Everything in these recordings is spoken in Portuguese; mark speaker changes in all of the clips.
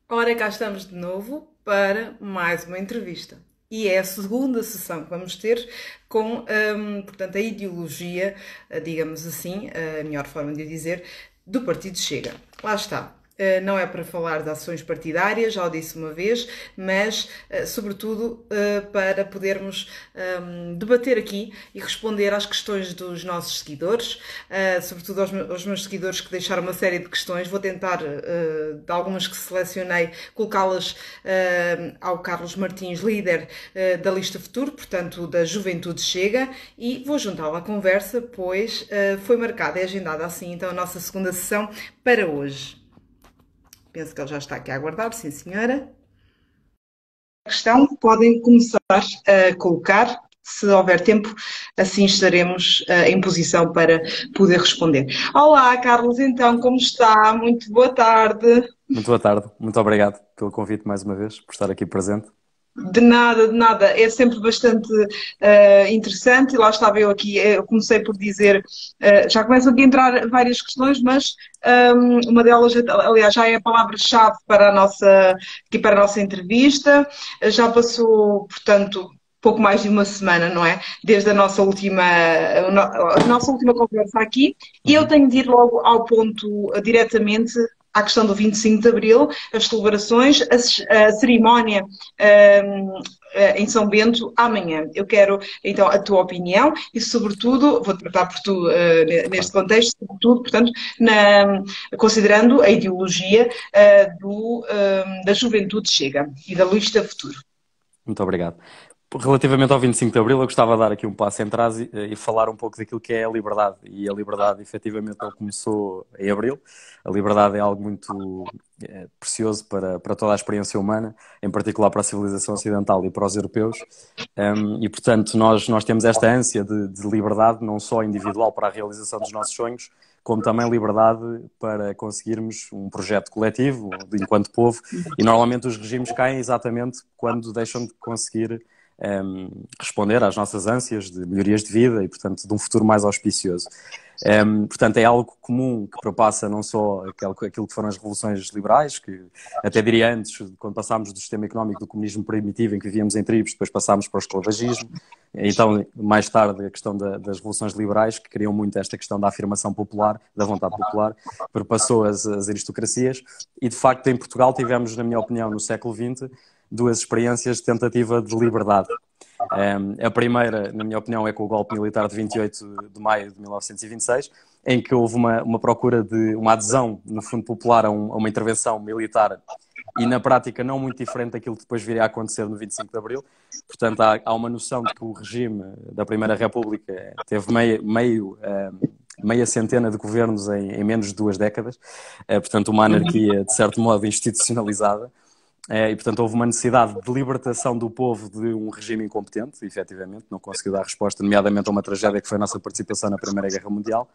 Speaker 1: Ora, cá estamos de novo para mais uma entrevista. E é a segunda sessão que vamos ter com, portanto, a ideologia, digamos assim, a melhor forma de o dizer, do Partido Chega. Lá está. Não é para falar de ações partidárias, já o disse uma vez, mas sobretudo para podermos debater aqui e responder às questões dos nossos seguidores, sobretudo aos meus seguidores que deixaram uma série de questões. Vou tentar, de algumas que selecionei, colocá-las ao Carlos Martins, líder da Lista Futuro, portanto da Juventude Chega, e vou juntá-la à conversa, pois foi marcada e agendada assim então a nossa segunda sessão para hoje. Penso que ele já está aqui a aguardar, sim senhora. A questão podem começar a colocar, se houver tempo, assim estaremos em posição para poder responder. Olá, Carlos, então, como está? Muito boa tarde.
Speaker 2: Muito boa tarde, muito obrigado pelo convite mais uma vez, por estar aqui presente.
Speaker 1: De nada, de nada. É sempre bastante interessante. E lá estava eu aqui. Eu comecei por dizer, já começam aqui a entrar várias questões, mas uma delas, aliás, já é a palavra-chave para aqui para a nossa entrevista. Já passou, portanto, pouco mais de uma semana, não é? Desde a nossa última conversa aqui. E eu
Speaker 2: Uhum.
Speaker 1: tenho de ir logo ao ponto, diretamente à questão do 25 de Abril, as celebrações, a cerimónia em São Bento amanhã. Eu quero então a tua opinião e, sobretudo, vou tratar por tu neste
Speaker 2: Claro.
Speaker 1: contexto, sobretudo, portanto, considerando a ideologia da Juventude Chega e da Lista Futuro.
Speaker 2: Muito obrigado. Relativamente ao 25 de Abril, eu gostava de dar aqui um passo em trás e falar um pouco daquilo que é a liberdade. E a liberdade, efetivamente, não começou em Abril. A liberdade é algo muito precioso para toda a experiência humana, em particular para a civilização ocidental e para os europeus. E, portanto, nós temos esta ânsia de liberdade, não só individual para a realização dos nossos sonhos, como também liberdade para conseguirmos um projeto coletivo, enquanto povo. E, normalmente, os regimes caem exatamente quando deixam de conseguir responder às nossas ânsias de melhorias de vida e, portanto, de um futuro mais auspicioso. Portanto, é algo comum que perpassa não só aquilo que foram as revoluções liberais, que até diria antes, quando passámos do sistema económico do comunismo primitivo, em que vivíamos em tribos, depois passámos para o esclavagismo, então, mais tarde, a questão das revoluções liberais, que criam muito esta questão da afirmação popular, da vontade popular, perpassou as aristocracias, e de facto em Portugal tivemos, na minha opinião, no século XX, duas experiências de tentativa de liberdade. A primeira, na minha opinião, é com o golpe militar de 28 de maio de 1926, em que houve uma procura de uma adesão, no fundo popular, a uma intervenção militar e na prática não muito diferente daquilo que depois viria a acontecer no 25 de Abril. Portanto, há uma noção de que o regime da Primeira República teve meia centena de governos em menos de 2 décadas, portanto uma anarquia de certo modo institucionalizada. E, portanto, houve uma necessidade de libertação do povo de um regime incompetente, efetivamente, não conseguiu dar resposta, nomeadamente a uma tragédia que foi a nossa participação na Primeira Guerra Mundial.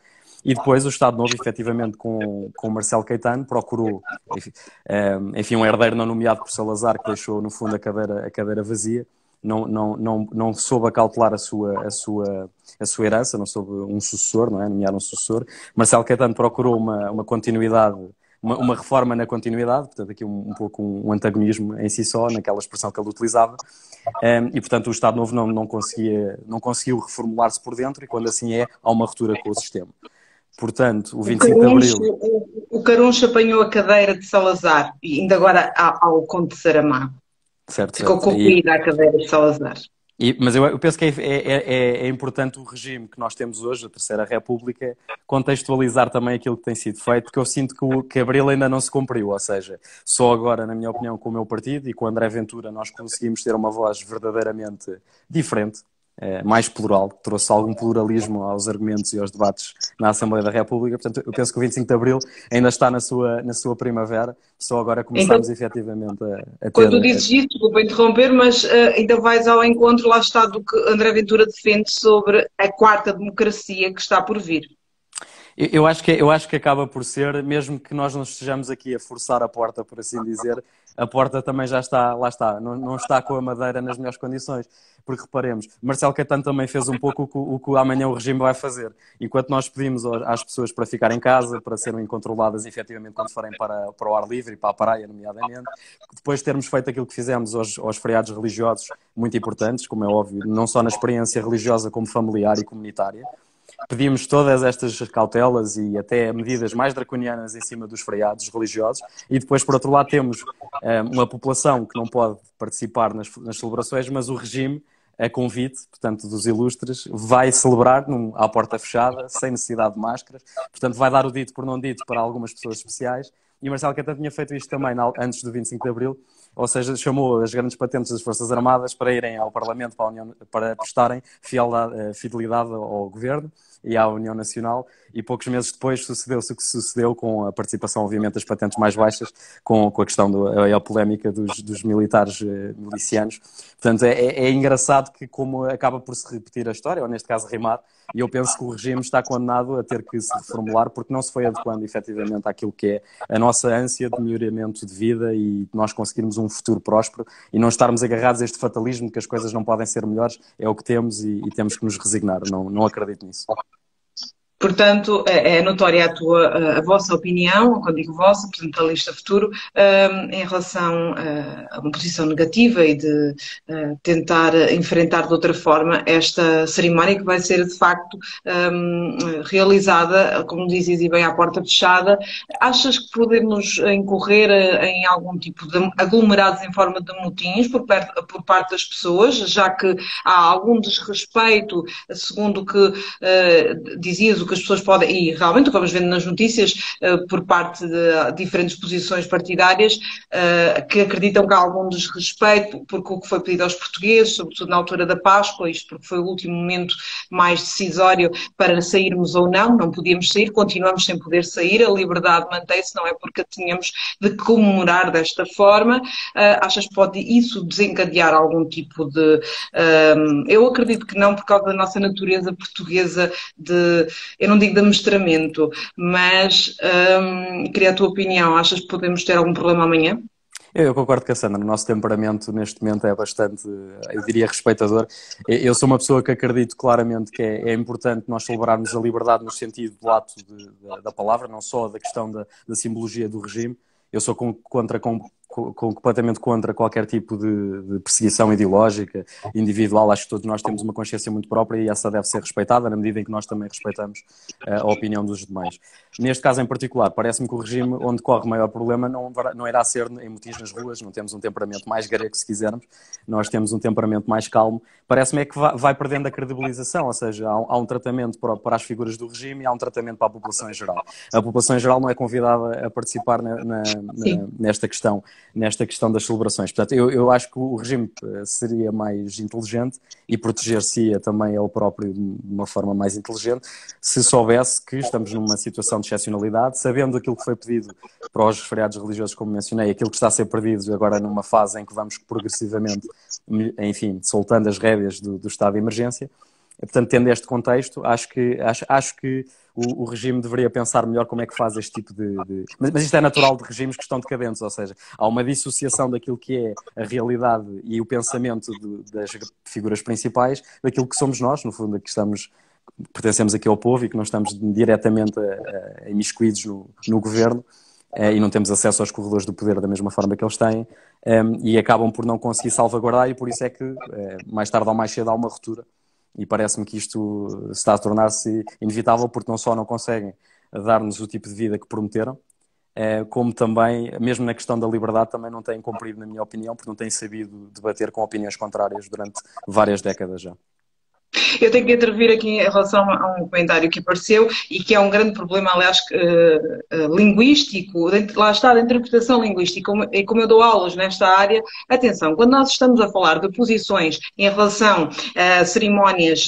Speaker 2: E depois o Estado Novo, efetivamente, com Marcelo Caetano, procurou, enfim, um herdeiro não nomeado por Salazar, que deixou, no fundo, a cadeira vazia, não soube acautelar a sua herança, não soube um sucessor, não é? Nomear um sucessor. Marcelo Caetano procurou uma continuidade, uma reforma na continuidade, portanto aqui um pouco um antagonismo em si só, naquela expressão que ele utilizava, e portanto o Estado Novo não conseguiu reformular-se por dentro, e quando assim há uma ruptura com o sistema. Portanto, o
Speaker 1: O
Speaker 2: 25 de
Speaker 1: Caruncho,
Speaker 2: Abril,
Speaker 1: o Caruncho apanhou a cadeira de Salazar e ainda agora ao Conde de Saramá.
Speaker 2: certo,
Speaker 1: Ficou
Speaker 2: certo,
Speaker 1: concluída a cadeira de Salazar.
Speaker 2: Mas eu penso que é importante o regime que nós temos hoje, a Terceira República, contextualizar também aquilo que tem sido feito, porque eu sinto que Abril ainda não se cumpriu, ou seja, só agora, na minha opinião, com o meu partido e com o André Ventura, nós conseguimos ter uma voz verdadeiramente diferente, mais plural, que trouxe algum pluralismo aos argumentos e aos debates na Assembleia da República. Portanto, eu penso que o 25 de Abril ainda está na sua primavera, só agora
Speaker 1: Então,
Speaker 2: começamos efetivamente a ter.
Speaker 1: quando tu dizes isso, desculpa interromper, mas ainda vais ao encontro, lá está, do que André Ventura defende sobre a quarta democracia que está por vir.
Speaker 2: Eu acho que acaba por ser, mesmo que nós não estejamos aqui a forçar a porta, por assim dizer, a porta também já está, lá está, não está com a madeira nas melhores condições. Porque reparemos, Marcelo Caetano também fez um pouco o que amanhã o regime vai fazer. Enquanto nós pedimos às pessoas para ficarem em casa, para serem controladas efetivamente quando forem para o ar livre e para a praia, nomeadamente, depois de termos feito aquilo que fizemos aos feriados religiosos, muito importantes, como é óbvio, não só na experiência religiosa como familiar e comunitária, pedimos todas estas cautelas e até medidas mais draconianas em cima dos feriados religiosos e depois, por outro lado, temos uma população que não pode participar nas celebrações, mas o regime, a convite, portanto, dos ilustres, vai celebrar à porta fechada, sem necessidade de máscaras, portanto, vai dar o dito por não dito para algumas pessoas especiais. E Marcelo Caetano tinha feito isto também antes do 25 de Abril, ou seja, chamou as grandes patentes das Forças Armadas para irem ao Parlamento, para prestarem fidelidade ao governo e à União Nacional, e poucos meses depois sucedeu-se o que sucedeu, com a participação, obviamente, das patentes mais baixas, com a questão a polémica dos militares milicianos. Portanto, é engraçado que, como acaba por se repetir a história, ou neste caso rimar, e eu penso que o regime está condenado a ter que se reformular porque não se foi adequando efetivamente àquilo que é a nossa ânsia de melhoramento de vida e nós conseguirmos um futuro próspero e não estarmos agarrados a este fatalismo de que as coisas não podem ser melhores, é o que temos e temos que nos resignar. Não acredito nisso.
Speaker 1: Portanto, é notória a vossa opinião, quando digo vossa, portanto, da lista Futuro, em relação a uma posição negativa e de tentar enfrentar de outra forma esta cerimónia que vai ser, de facto, realizada, como dizes, e bem à porta fechada. Achas que podemos incorrer em algum tipo de aglomerados em forma de motins por parte das pessoas, já que há algum desrespeito, segundo o que dizias, o que as pessoas podem, e realmente o que vamos vendo nas notícias, por parte de diferentes posições partidárias, que acreditam que há algum desrespeito porque o que foi pedido aos portugueses, sobretudo na altura da Páscoa, isto porque foi o último momento mais decisório para sairmos ou não podíamos sair, continuamos sem poder sair, a liberdade mantém-se, não é porque a tínhamos de comemorar desta forma. Achas que pode isso desencadear algum tipo de... eu acredito que não, por causa da nossa natureza portuguesa eu não digo de amestramento, mas queria a tua opinião. Achas que podemos ter algum problema amanhã?
Speaker 2: Eu concordo com a Sandra, o nosso temperamento neste momento é bastante, eu diria, respeitador. Eu sou uma pessoa que acredito claramente que é importante nós celebrarmos a liberdade no sentido lato da palavra, não só da questão da simbologia do regime. Eu sou completamente contra qualquer tipo de perseguição ideológica, individual. Acho que todos nós temos uma consciência muito própria e essa deve ser respeitada na medida em que nós também respeitamos a opinião dos demais. Neste caso em particular, parece-me que o regime onde corre o maior problema não irá ser em motins nas ruas, não temos um temperamento mais grego, se quisermos, nós temos um temperamento mais calmo. Parece-me é que vai perdendo a credibilização, ou seja, há um tratamento para as figuras do regime e há um tratamento para a população em geral. A população em geral não é convidada a participar nesta questão das celebrações. Portanto, eu acho que o regime seria mais inteligente e proteger-se também ele próprio de uma forma mais inteligente se soubesse que estamos numa situação de excepcionalidade, sabendo aquilo que foi pedido para os feriados religiosos, como mencionei, aquilo que está a ser perdido agora numa fase em que vamos progressivamente, enfim, soltando as rédeas do estado de emergência. Portanto, tendo este contexto, acho que o regime deveria pensar melhor como é que faz este tipo de... Mas isto é natural de regimes que estão decadentes, ou seja, há uma dissociação daquilo que é a realidade e o pensamento das figuras principais daquilo que somos nós, no fundo, que pertencemos aqui ao povo e que não estamos diretamente imiscuídos no governo e não temos acesso aos corredores do poder da mesma forma que eles têm e acabam por não conseguir salvaguardar e por isso é que mais tarde ou mais cedo há uma ruptura. E parece-me que isto está a tornar-se inevitável porque não só não conseguem dar-nos o tipo de vida que prometeram, como também, mesmo na questão da liberdade, também não têm cumprido, na minha opinião, porque não têm sabido debater com opiniões contrárias durante várias décadas já.
Speaker 1: Eu tenho que intervir aqui em relação a um comentário que apareceu e que é um grande problema, aliás, linguístico, lá está, da interpretação linguística, e como eu dou aulas nesta área, atenção, quando nós estamos a falar de posições em relação a cerimónias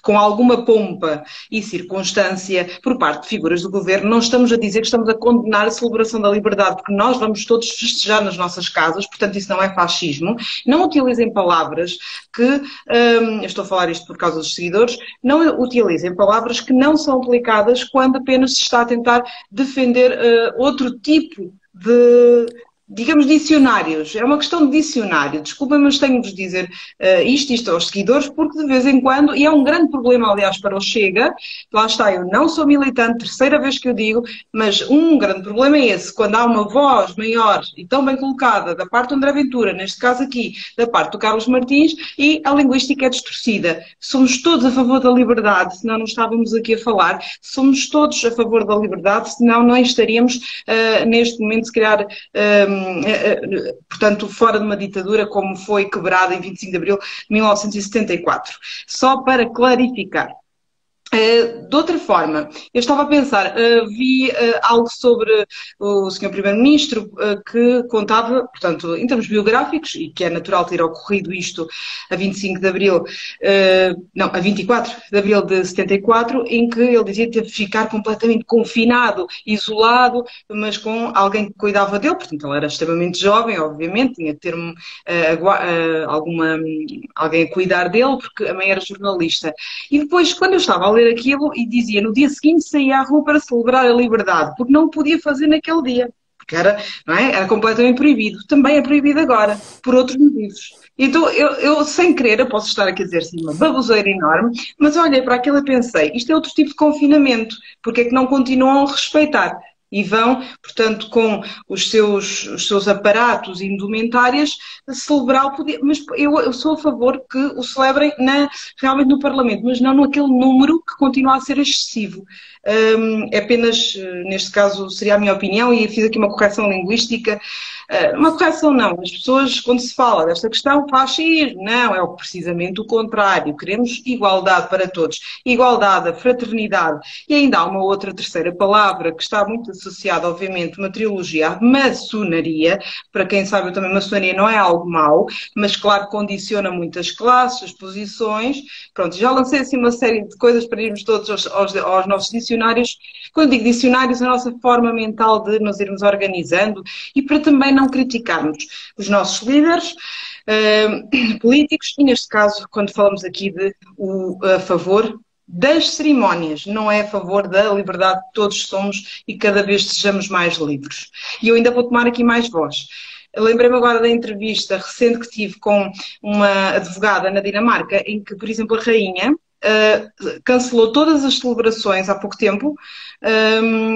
Speaker 1: com alguma pompa e circunstância por parte de figuras do governo, não estamos a dizer que estamos a condenar a celebração da liberdade, porque nós vamos todos festejar nas nossas casas, portanto isso não é fascismo. Não utilizem palavras que, eu estou a falar isto por causa dos seguidores, não utilizem palavras que não são aplicadas quando apenas se está a tentar defender outro tipo de, digamos, dicionários. É uma questão de dicionário. Desculpem, mas tenho-vos de dizer isto aos seguidores, porque de vez em quando, e é um grande problema, aliás, para o Chega, lá está, eu não sou militante, terceira vez que eu digo, mas um grande problema é esse, quando há uma voz maior e tão bem colocada da parte do André Ventura, neste caso aqui, da parte do Carlos Martins, e a linguística é distorcida. Somos todos a favor da liberdade, senão não estávamos aqui a falar. Somos todos a favor da liberdade, senão não estaríamos, neste momento, se calhar, portanto, fora de uma ditadura como foi quebrada em 25 de abril de 1974. Só para clarificar. De outra forma, eu estava a pensar, vi algo sobre o Sr. Primeiro-Ministro que contava, portanto, em termos biográficos, e que é natural ter ocorrido isto a 25 de Abril, não, a 24 de Abril de 74, em que ele dizia que teve de ficar completamente confinado, isolado, mas com alguém que cuidava dele, portanto, ele era extremamente jovem, obviamente, tinha de ter alguém a cuidar dele, porque a mãe era jornalista. E depois, quando eu estava a ler aquilo e dizia, no dia seguinte saía à rua para celebrar a liberdade, porque não o podia fazer naquele dia, porque era, não é? Era completamente proibido. Também é proibido agora, por outros motivos. Então, eu sem querer, eu posso estar aqui a dizer assim, uma baboseira enorme, mas eu olhei para aquilo e pensei, isto é outro tipo de confinamento, porque é que não continuam a respeitar? E vão, portanto, com os seus aparatos e indumentárias, celebrar o poder. Mas eu sou a favor que o celebrem realmente no Parlamento, mas não naquele número que continua a ser excessivo. É apenas, neste caso, seria a minha opinião, e fiz aqui uma correção linguística. Uma correção não, as pessoas, quando se fala desta questão, fascismo, não, é precisamente o contrário. Queremos igualdade para todos. Igualdade, fraternidade. E ainda há uma outra terceira palavra que está muito associada, obviamente, uma trilogia à maçonaria. Para quem sabe, também maçonaria não é algo mau, mas claro, condiciona muitas classes, posições. Pronto, já lancei assim uma série de coisas para irmos todos aos nossos dicionários. Quando digo dicionários, a nossa forma mental de nos irmos organizando e para também não criticarmos os nossos líderes políticos e, neste caso, quando falamos aqui a favor das cerimónias, não é a favor da liberdade que todos somos e cada vez sejamos mais livres. E eu ainda vou tomar aqui mais voz. Lembrei-me agora da entrevista recente que tive com uma advogada na Dinamarca, em que, por exemplo, a rainha cancelou todas as celebrações há pouco tempo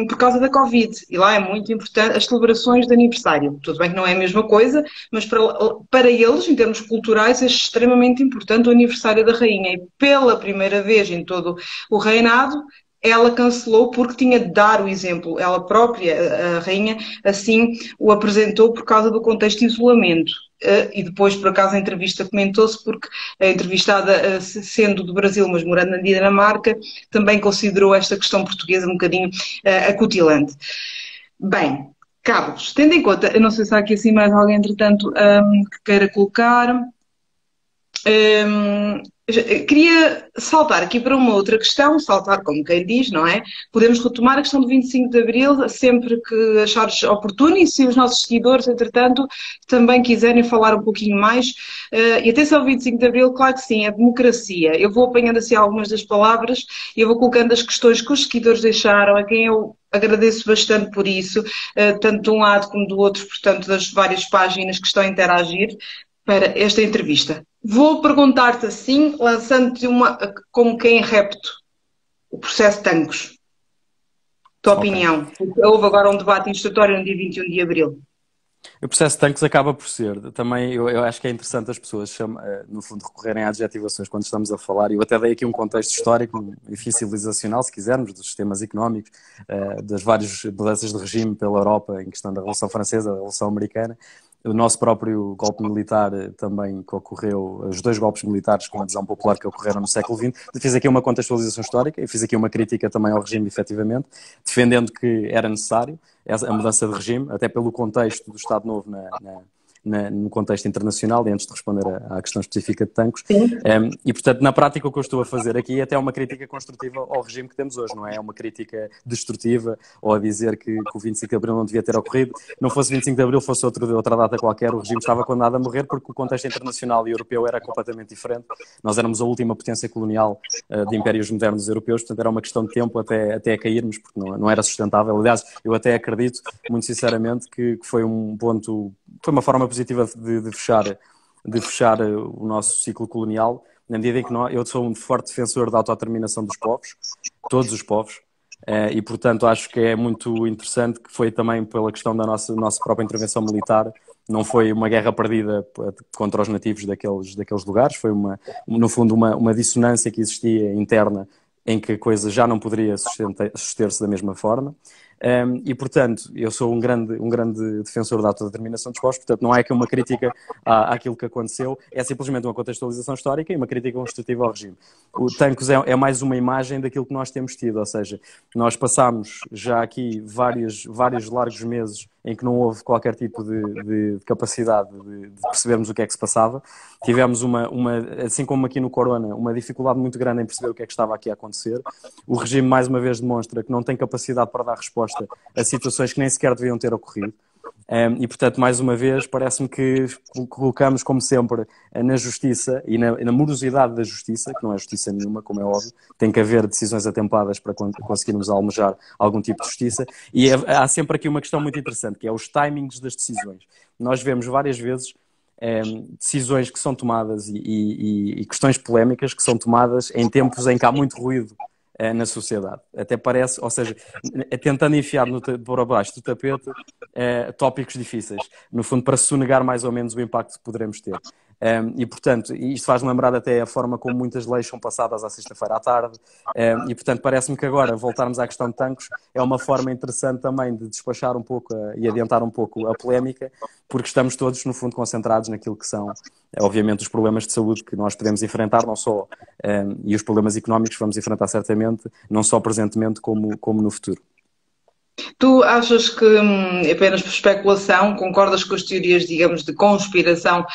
Speaker 1: por causa da Covid. E lá é muito importante as celebrações de aniversário. Tudo bem que não é a mesma coisa, mas para eles, em termos culturais, é extremamente importante o aniversário da rainha. E pela primeira vez em todo o reinado, ela cancelou porque tinha de dar o exemplo. Ela própria, a rainha, assim o apresentou por causa do contexto de isolamento. E depois, por acaso, a entrevista comentou-se porque a entrevistada, sendo do Brasil, mas morando na Dinamarca, também considerou esta questão portuguesa um bocadinho acutilante. Bem, Carlos, tendo em conta, eu não sei se há aqui assim mais alguém, entretanto, que queira colocar. Queria saltar aqui para uma outra questão, saltar como quem diz, não é? Podemos retomar a questão do 25 de Abril sempre que achares oportuno e se os nossos seguidores, entretanto, também quiserem falar um pouquinho mais. E atenção ao 25 de Abril, claro que sim, é democracia. Eu vou apanhando assim algumas das palavras e eu vou colocando as questões que os seguidores deixaram, a quem eu agradeço bastante por isso, tanto de um lado como do outro, portanto, das várias páginas que estão a interagir para esta entrevista. Vou perguntar-te assim, lançando-te como quem é repto, o processo Tancos. Tua opinião. Houve agora um debate instrutório no dia 21 de Abril.
Speaker 2: O processo Tancos acaba por ser. Também eu acho que é interessante as pessoas, no fundo, recorrerem a adjetivações quando estamos a falar. Eu até dei aqui um contexto histórico e civilizacional, se quisermos, dos sistemas económicos, das várias mudanças de regime pela Europa, em questão da Revolução Francesa, da Revolução Americana. O nosso próprio golpe militar também que ocorreu, os dois golpes militares com adesão popular que ocorreram no século XX. Fiz aqui uma contextualização histórica e fiz aqui uma crítica também ao regime, efetivamente, defendendo que era necessário a mudança de regime, até pelo contexto do Estado Novo no contexto internacional, e antes de responder à questão específica de Tancos.
Speaker 1: Sim.
Speaker 2: E, portanto, na prática, o que eu estou a fazer aqui é até uma crítica construtiva ao regime que temos hoje, não é? É uma crítica destrutiva, ou a dizer que o 25 de Abril não devia ter ocorrido. Não fosse 25 de Abril, fosse outra data qualquer, o regime estava condenado a morrer, porque o contexto internacional e europeu era completamente diferente. Nós éramos a última potência colonial de impérios modernos europeus, portanto era uma questão de tempo até cairmos, porque não era sustentável. Aliás, eu até acredito, muito sinceramente, que foi um ponto, foi uma forma positiva de fechar o nosso ciclo colonial, na medida em que eu sou um forte defensor da autodeterminação dos povos, todos os povos, e portanto acho que é muito interessante que foi também pela questão da nossa própria intervenção militar. Não foi uma guerra perdida contra os nativos daqueles lugares, foi no fundo uma dissonância que existia interna em que a coisa já não poderia suster-se da mesma forma. E, portanto, eu sou um grande defensor da autodeterminação dos povos, portanto, não é aqui uma crítica àquilo que aconteceu, é simplesmente uma contextualização histórica e uma crítica construtiva ao regime. O Tancos é mais uma imagem daquilo que nós temos tido, ou seja, nós passámos já aqui vários largos meses em que não houve qualquer tipo de capacidade de percebermos o que é que se passava. Tivemos assim como aqui no Corona, uma dificuldade muito grande em perceber o que é que estava aqui a acontecer. O regime, mais uma vez, demonstra que não tem capacidade para dar resposta a situações que nem sequer deviam ter ocorrido. E, portanto, mais uma vez, parece-me que colocamos, como sempre, na justiça e na morosidade da justiça, que não é justiça nenhuma, como é óbvio, tem que haver decisões atempadas para conseguirmos almejar algum tipo de justiça. E há sempre aqui uma questão muito interessante, que é os timings das decisões. Nós vemos várias vezes decisões que são tomadas e questões polémicas que são tomadas em tempos em que há muito ruído na sociedade. Até parece, ou seja, tentando enfiar por baixo do tapete tópicos difíceis, no fundo para sonegar mais ou menos o impacto que poderemos ter. E, portanto, isto faz lembrar até a forma como muitas leis são passadas à sexta-feira à tarde, e, portanto, parece-me que agora voltarmos à questão de Tancos é uma forma interessante também de despachar um pouco e adiantar um pouco a polémica, porque estamos todos, no fundo, concentrados naquilo que são, obviamente, os problemas de saúde que nós podemos enfrentar, não só, e os problemas económicos que vamos enfrentar certamente, não só presentemente como no futuro.
Speaker 1: Tu achas que, apenas por especulação, concordas com as teorias, digamos, de conspiração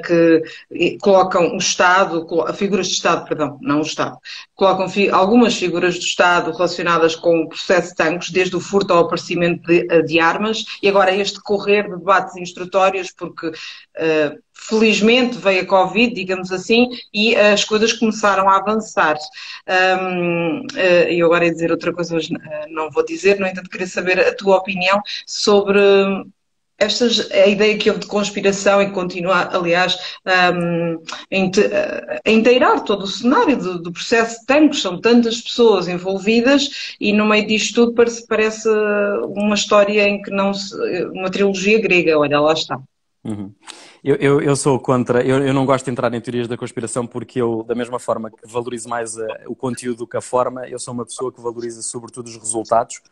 Speaker 1: que colocam o Estado, figuras de Estado, perdão, não o Estado, colocam algumas figuras do Estado relacionadas com o processo de Tancos, desde o furto ao aparecimento de armas, e agora este correr de debates instrutórios, porque felizmente veio a Covid, digamos assim, e as coisas começaram a avançar. Eu agora ia dizer outra coisa, mas não vou dizer, no entanto, queria saber a tua opinião sobre a ideia que houve de conspiração e que continua, aliás, a inteirar todo o cenário do processo de Tancos. São tantas pessoas envolvidas e no meio disto tudo parece uma história em que não uma trilogia grega, olha, lá está.
Speaker 2: Uhum. Eu sou contra, eu não gosto de entrar em teorias da conspiração porque eu, da mesma forma que valorizo mais o conteúdo do que a forma, eu sou uma pessoa que valoriza sobretudo os resultados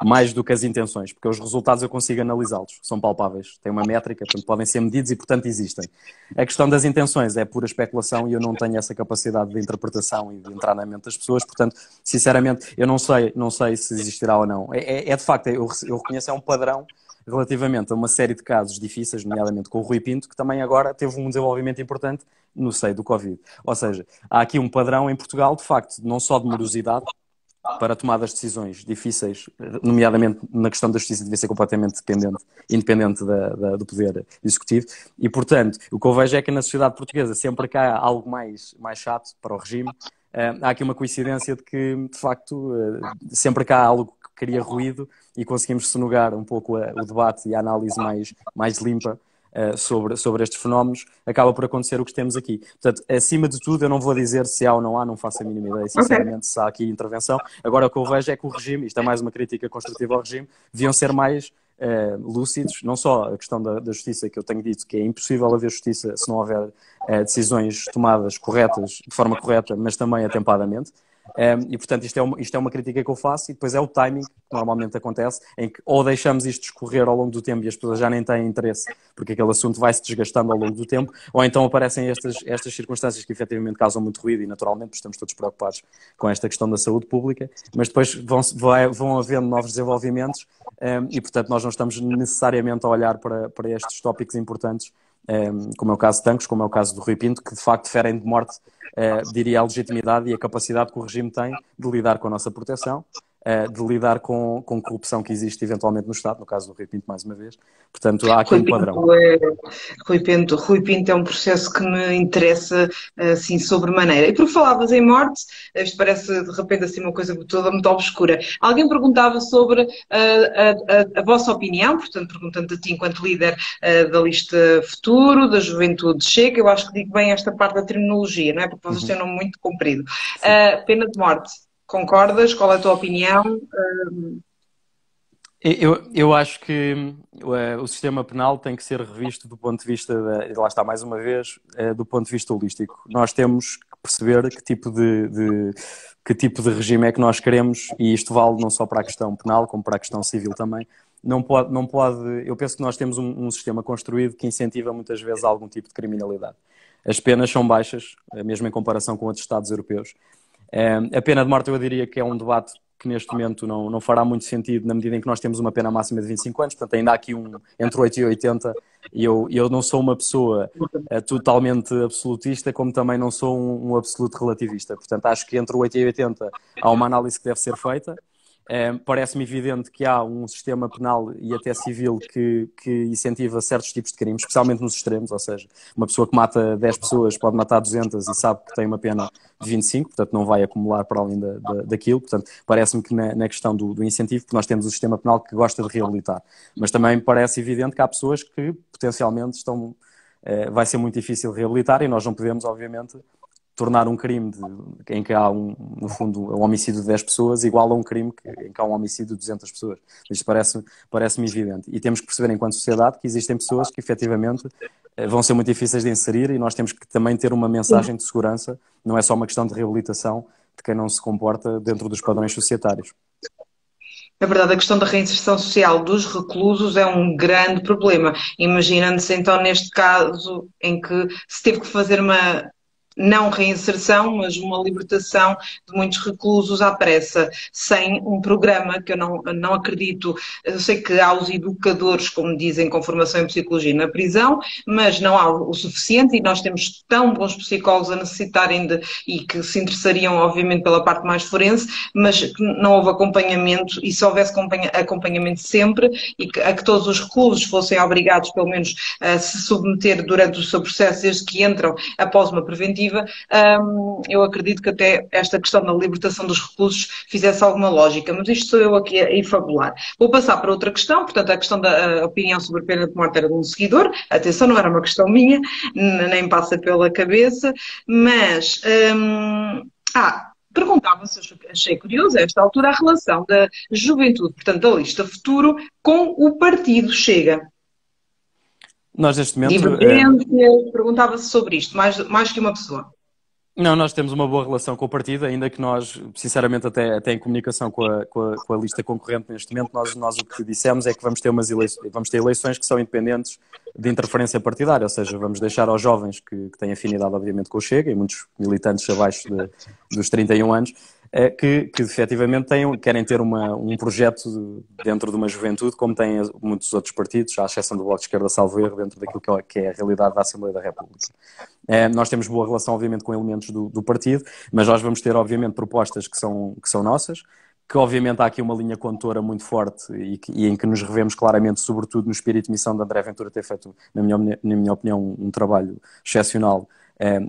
Speaker 2: mais do que as intenções, porque os resultados eu consigo analisá-los, são palpáveis, têm uma métrica, portanto podem ser medidos e portanto existem. A questão das intenções é pura especulação e eu não tenho essa capacidade de interpretação e de entrar na mente das pessoas, portanto, sinceramente, eu não sei se existirá ou não. De facto, eu reconheço, é um padrão relativamente a uma série de casos difíceis, nomeadamente com o Rui Pinto, que também agora teve um desenvolvimento importante no seio do Covid. Ou seja, há aqui um padrão em Portugal, de facto, não só de morosidade para tomar as decisões difíceis, nomeadamente na questão da justiça, devia ser completamente independente do poder executivo, e, portanto, o que eu vejo é que na sociedade portuguesa, sempre que há algo mais chato para o regime, há aqui uma coincidência de que, de facto, sempre que há algo que cria ruído e conseguimos sonegar um pouco o debate e a análise mais limpa sobre estes fenómenos, acaba por acontecer o que temos aqui. Portanto, acima de tudo, eu não vou dizer se há ou não há, não faço a mínima ideia, sinceramente, se há aqui intervenção. Agora, o que eu vejo é que o regime, isto é mais uma crítica construtiva ao regime, deviam ser mais lúcidos, não só a questão da justiça, que eu tenho dito que é impossível haver justiça se não houver decisões tomadas corretas, de forma correta, mas também atempadamente. E, portanto, isto é uma crítica que eu faço, e depois é o timing que normalmente acontece, em que ou deixamos isto escorrer ao longo do tempo e as pessoas já nem têm interesse, porque aquele assunto vai se desgastando ao longo do tempo, ou então aparecem estas circunstâncias que efetivamente causam muito ruído, e naturalmente, porque estamos todos preocupados com esta questão da saúde pública, mas depois vão havendo novos desenvolvimentos, e, portanto, nós não estamos necessariamente a olhar para estes tópicos importantes, como é o caso de Tancos, como é o caso do Rui Pinto, que de facto ferem de morte, diria, a legitimidade e a capacidade que o regime tem de lidar com a nossa proteção, de lidar com corrupção que existe eventualmente no Estado, no caso do Rui Pinto, mais uma vez. Portanto, há aqui um padrão.
Speaker 1: Rui Pinto é um processo que me interessa, assim, sobremaneira. E porque falavas em morte, isto parece de repente assim uma coisa toda muito obscura. Alguém perguntava sobre a vossa opinião, portanto, perguntando a ti enquanto líder da lista Futuro, da Juventude Chega, eu acho que digo bem esta parte da terminologia, não é? Porque vocês têm um nome muito comprido. Pena de morte. Concordas? Qual é a tua opinião?
Speaker 2: Eu acho que o sistema penal tem que ser revisto do ponto de vista, lá está mais uma vez, do ponto de vista holístico. Nós temos que perceber que tipo de regime é que nós queremos, e isto vale não só para a questão penal, como para a questão civil também. Não pode, eu penso que nós temos um sistema construído que incentiva muitas vezes algum tipo de criminalidade. As penas são baixas, mesmo em comparação com outros Estados europeus. A pena de morte, eu diria que é um debate que neste momento não fará muito sentido, na medida em que nós temos uma pena máxima de 25 anos, portanto ainda há aqui entre 8 e 80, e eu não sou uma pessoa totalmente absolutista, como também não sou um absoluto relativista. Portanto, acho que entre 8 e 80 há uma análise que deve ser feita. Parece-me evidente que há um sistema penal e até civil que incentiva certos tipos de crimes, especialmente nos extremos, ou seja, uma pessoa que mata 10 pessoas pode matar 200 e sabe que tem uma pena de 25, portanto não vai acumular para além daquilo. Portanto, parece-me que na questão do incentivo, porque nós temos o sistema penal que gosta de reabilitar, mas também parece evidente que há pessoas que potencialmente vai ser muito difícil reabilitar, e nós não podemos, obviamente, tornar um crime em que há, no fundo, um homicídio de 10 pessoas igual a um crime em que há um homicídio de 200 pessoas. Isto parece-me evidente. E temos que perceber, enquanto sociedade, que existem pessoas que, efetivamente, vão ser muito difíceis de inserir, e nós temos que também ter uma mensagem de segurança. Não é só uma questão de reabilitação de quem não se comporta dentro dos padrões societários.
Speaker 1: Na verdade, a questão da reinserção social dos reclusos é um grande problema. Imaginando-se, então, neste caso, em que se teve que fazer uma não reinserção, mas uma libertação de muitos reclusos à pressa, sem um programa que eu não acredito. Eu sei que há os educadores, como dizem, com formação em psicologia na prisão, mas não há o suficiente, e nós temos tão bons psicólogos a necessitarem e que se interessariam, obviamente, pela parte mais forense, mas que não houve acompanhamento, e se houvesse acompanhamento sempre, e a que todos os reclusos fossem obrigados, pelo menos, a se submeter durante o seu processo, desde que entram após uma preventiva. Eu acredito que até esta questão da libertação dos reclusos fizesse alguma lógica, mas isto sou eu aqui a fabular. Vou passar para outra questão, portanto, a questão da opinião sobre a pena de morte era de um seguidor. Atenção, não era uma questão minha, nem passa pela cabeça, mas perguntava-se, achei curioso a esta altura, a relação da Juventude, portanto, da lista Futuro, com o partido Chega.
Speaker 2: Nós, neste momento,
Speaker 1: divergências, perguntava-se sobre isto, mais que uma pessoa.
Speaker 2: Não, nós temos uma boa relação com o partido, ainda que nós, sinceramente, até em comunicação com a lista concorrente neste momento, nós o que dissemos é que vamos ter eleições que são independentes de interferência partidária, ou seja, vamos deixar aos jovens que têm afinidade, obviamente, com o Chega, e muitos militantes abaixo dos 31 anos, que efetivamente querem ter um projeto dentro de uma juventude, como têm muitos outros partidos, à exceção do Bloco de Esquerda, salvo erro, dentro daquilo que é a realidade da Assembleia da República. Nós temos boa relação, obviamente, com elementos do partido, mas nós vamos ter, obviamente, propostas que são nossas, que obviamente há aqui uma linha condutora muito forte e em que nos revemos claramente, sobretudo no espírito de missão de André Ventura ter feito, na minha opinião, um trabalho excepcional.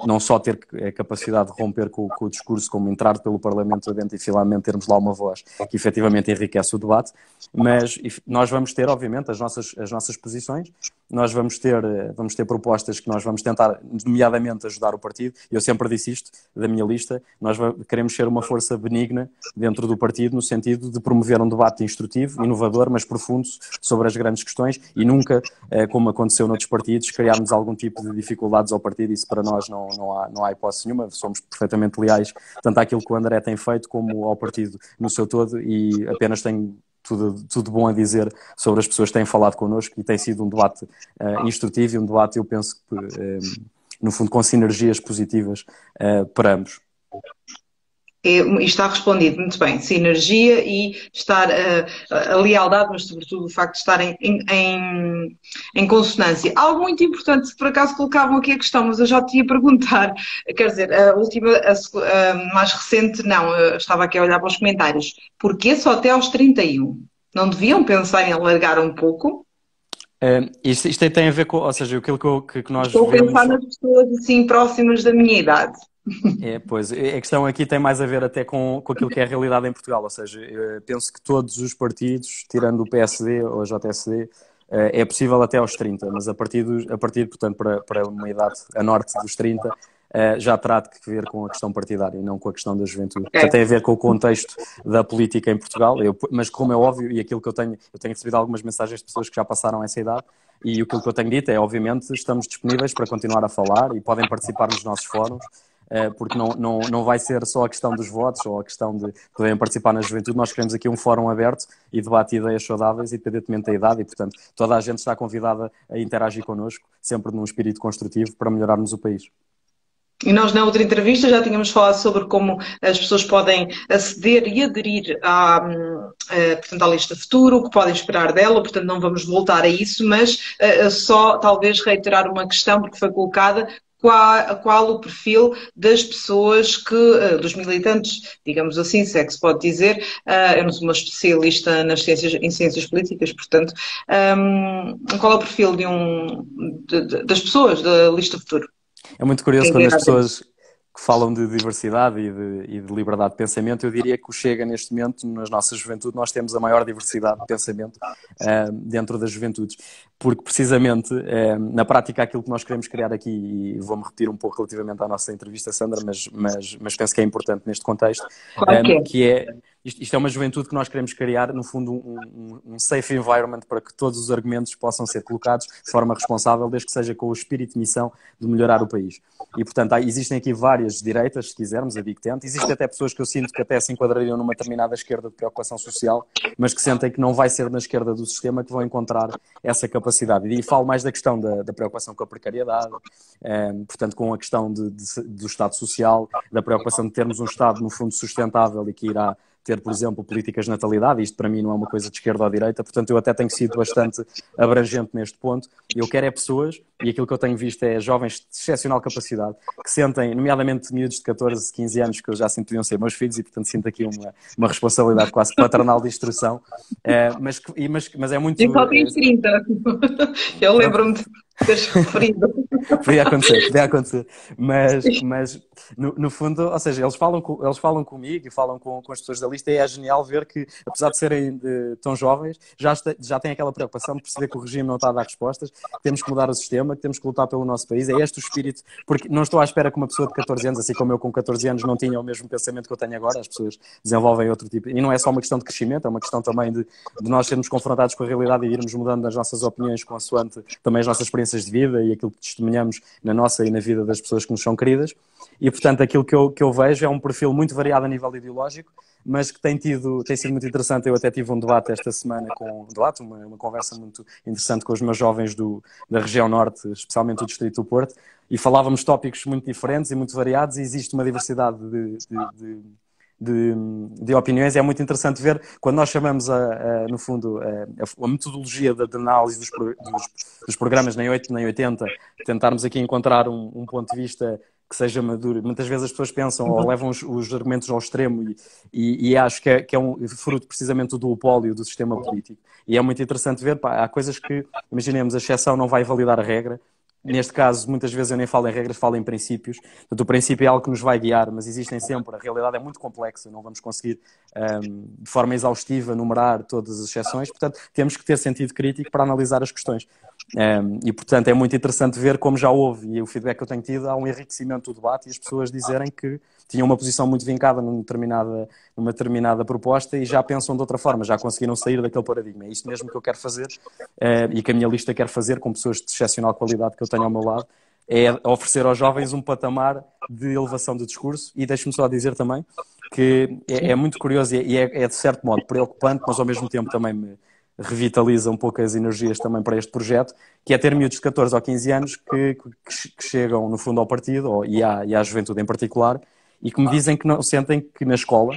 Speaker 2: Não só ter a capacidade de romper com o discurso, como entrar pelo Parlamento adentro e finalmente termos lá uma voz que efetivamente enriquece o debate, mas nós vamos ter, obviamente, as nossas posições, nós vamos ter propostas que nós vamos tentar, nomeadamente, ajudar o partido. Eu sempre disse isto da minha lista, nós queremos ser uma força benigna dentro do partido, no sentido de promover um debate instrutivo, inovador, mas profundo sobre as grandes questões, e nunca como aconteceu noutros partidos, criarmos algum tipo de dificuldades ao partido. Isso para nós não há hipótese nenhuma. Somos perfeitamente leais, tanto àquilo que o André tem feito, como ao partido no seu todo, e apenas tenho tudo bom a dizer sobre as pessoas que têm falado connosco, e tem sido um debate instrutivo, e um debate, eu penso que, no fundo, com sinergias positivas para ambos.
Speaker 1: E está respondido muito bem. Sinergia e estar a lealdade, mas sobretudo o facto de estarem em consonância. Algo muito importante, por acaso colocavam aqui a questão, mas eu já te ia perguntar, quer dizer, a última, a mais recente, não, eu estava aqui a olhar para os comentários. Porquê só até aos 31? Não deviam pensar em alargar um pouco?
Speaker 2: Isto tem a ver com, ou seja, aquilo que nós
Speaker 1: Estou
Speaker 2: vemos...
Speaker 1: a pensar nas pessoas assim próximas da minha idade.
Speaker 2: Pois, a questão aqui tem mais a ver até com aquilo que é a realidade em Portugal, ou seja, eu penso que todos os partidos, tirando o PSD ou a JSD, é possível até aos 30, mas a partir portanto, para uma idade a norte dos 30, já terá de ver com a questão partidária e não com a questão da juventude. Já tem a ver com o contexto da política em Portugal, mas como é óbvio, e aquilo que eu tenho recebido algumas mensagens de pessoas que já passaram essa idade, e aquilo que eu tenho dito é, obviamente, estamos disponíveis para continuar a falar e podem participar nos nossos fóruns, porque não vai ser só a questão dos votos ou a questão de poderem participar na juventude. Nós queremos aqui um fórum aberto e debate ideias saudáveis, independentemente da idade, e, portanto, toda a gente está convidada a interagir connosco, sempre num espírito construtivo, para melhorarmos o país.
Speaker 1: E nós, na outra entrevista, já tínhamos falado sobre como as pessoas podem aceder e aderir portanto, à lista futuro, o que podem esperar dela, portanto, não vamos voltar a isso, mas só talvez reiterar uma questão, porque foi colocada: qual o perfil das pessoas dos militantes, digamos assim, se é que se pode dizer. Eu não sou uma especialista em ciências políticas, portanto, qual é o perfil das pessoas da lista futuro?
Speaker 2: É muito curioso quando as pessoas que falam de diversidade e de liberdade de pensamento. Eu diria que o Chega, neste momento, nas nossas juventudes, nós temos a maior diversidade de pensamento dentro das juventudes. Porque, precisamente, na prática, aquilo que nós queremos criar aqui, e vou-me repetir um pouco relativamente à nossa entrevista, Sandra, mas penso que é importante neste contexto, que é... Isto é uma juventude que nós queremos criar, no fundo, um safe environment para que todos os argumentos possam ser colocados de forma responsável, desde que seja com o espírito de missão de melhorar o país. E, portanto, existem aqui várias direitas, se quisermos, a Big Tent. Existem até pessoas que eu sinto que até se enquadrariam numa determinada esquerda de preocupação social, mas que sentem que não vai ser na esquerda do sistema que vão encontrar essa capacidade. E falo mais da questão da preocupação com a precariedade, portanto, com a questão do Estado social, da preocupação de termos um Estado, no fundo, sustentável e que irá ter, por exemplo, políticas de natalidade. Isto para mim não é uma coisa de esquerda ou direita, portanto eu até tenho sido bastante abrangente neste ponto. Eu quero é pessoas, e aquilo que eu tenho visto é jovens de excepcional capacidade, que sentem, nomeadamente miúdos de 14, 15 anos, que eu já sinto que deviam ser meus filhos, e portanto sinto aqui uma responsabilidade quase paternal de instrução, mas é muito...
Speaker 1: E só tens 30. Eu lembro-me de teres referido.
Speaker 2: Podia acontecer. Mas no fundo, ou seja, eles falam comigo e falam com as pessoas da lista, e é genial ver que, apesar de serem tão jovens, já têm aquela preocupação de perceber que o regime não está a dar respostas, que temos que mudar o sistema, que temos que lutar pelo nosso país. É este o espírito, porque não estou à espera que uma pessoa de 14 anos, assim como eu com 14 anos, não tinha o mesmo pensamento que eu tenho agora. As pessoas desenvolvem outro tipo, e não é só uma questão de crescimento, é uma questão também de nós sermos confrontados com a realidade e irmos mudando as nossas opiniões consoante também as nossas experiências de vida e aquilo que testemunhamos na nossa e na vida das pessoas que nos são queridas. E, portanto, aquilo que eu vejo é um perfil muito variado a nível ideológico, mas que tem sido muito interessante. Eu até tive um debate esta semana uma conversa muito interessante com os meus jovens da região norte, especialmente do Distrito do Porto, e falávamos tópicos muito diferentes e muito variados, e existe uma diversidade de opiniões. É muito interessante ver quando nós chamamos, no fundo, a metodologia de análise dos programas nem 8 nem 80, tentarmos aqui encontrar um ponto de vista que seja maduro. Muitas vezes as pessoas pensam ou levam os argumentos ao extremo, e acho que é um fruto precisamente do duopólio do sistema político. E é muito interessante ver, há coisas que, imaginemos, a exceção não vai validar a regra. Neste caso, muitas vezes eu nem falo em regras, falo em princípios. Portanto, o princípio é algo que nos vai guiar, mas existem sempre, a realidade é muito complexa, não vamos conseguir, de forma exaustiva, numerar todas as exceções. Portanto, temos que ter sentido crítico para analisar as questões. E, portanto, é muito interessante ver como já houve, e o feedback que eu tenho tido, há um enriquecimento do debate e as pessoas dizerem que tinham uma posição muito vincada numa determinada proposta e já pensam de outra forma, já conseguiram sair daquele paradigma. É isto mesmo que eu quero fazer e que a minha lista quer fazer com pessoas de excepcional qualidade que eu tenho ao meu lado, é oferecer aos jovens um patamar de elevação do discurso. E deixe-me só dizer também que é muito curioso e é de certo modo preocupante, mas ao mesmo tempo também me revitaliza um pouco as energias também para este projeto, que é ter miúdos de 14 ou 15 anos que chegam, no fundo, ao partido e à juventude em particular, e que me dizem que não sentem que na escola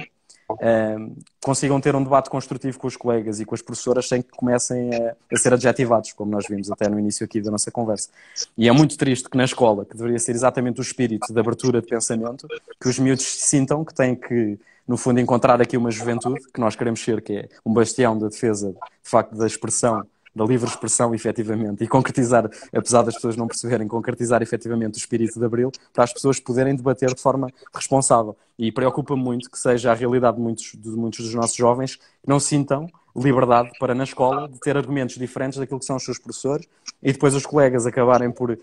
Speaker 2: consigam ter um debate construtivo com os colegas e com as professoras sem que comecem a ser adjetivados, como nós vimos até no início aqui da nossa conversa. E é muito triste que na escola, que deveria ser exatamente o espírito de abertura de pensamento, que os miúdos sintam que têm que, no fundo, encontrar aqui uma juventude que nós queremos ser, que é um bastião da defesa, de facto, da expressão, da livre expressão, efetivamente, e concretizar, apesar das pessoas não perceberem, concretizar efetivamente o espírito de Abril, para as pessoas poderem debater de forma responsável. E preocupa-me muito que seja a realidade de muitos dos nossos jovens que não sintam liberdade para, na escola, de ter argumentos diferentes daquilo que são os seus professores e depois os colegas acabarem por,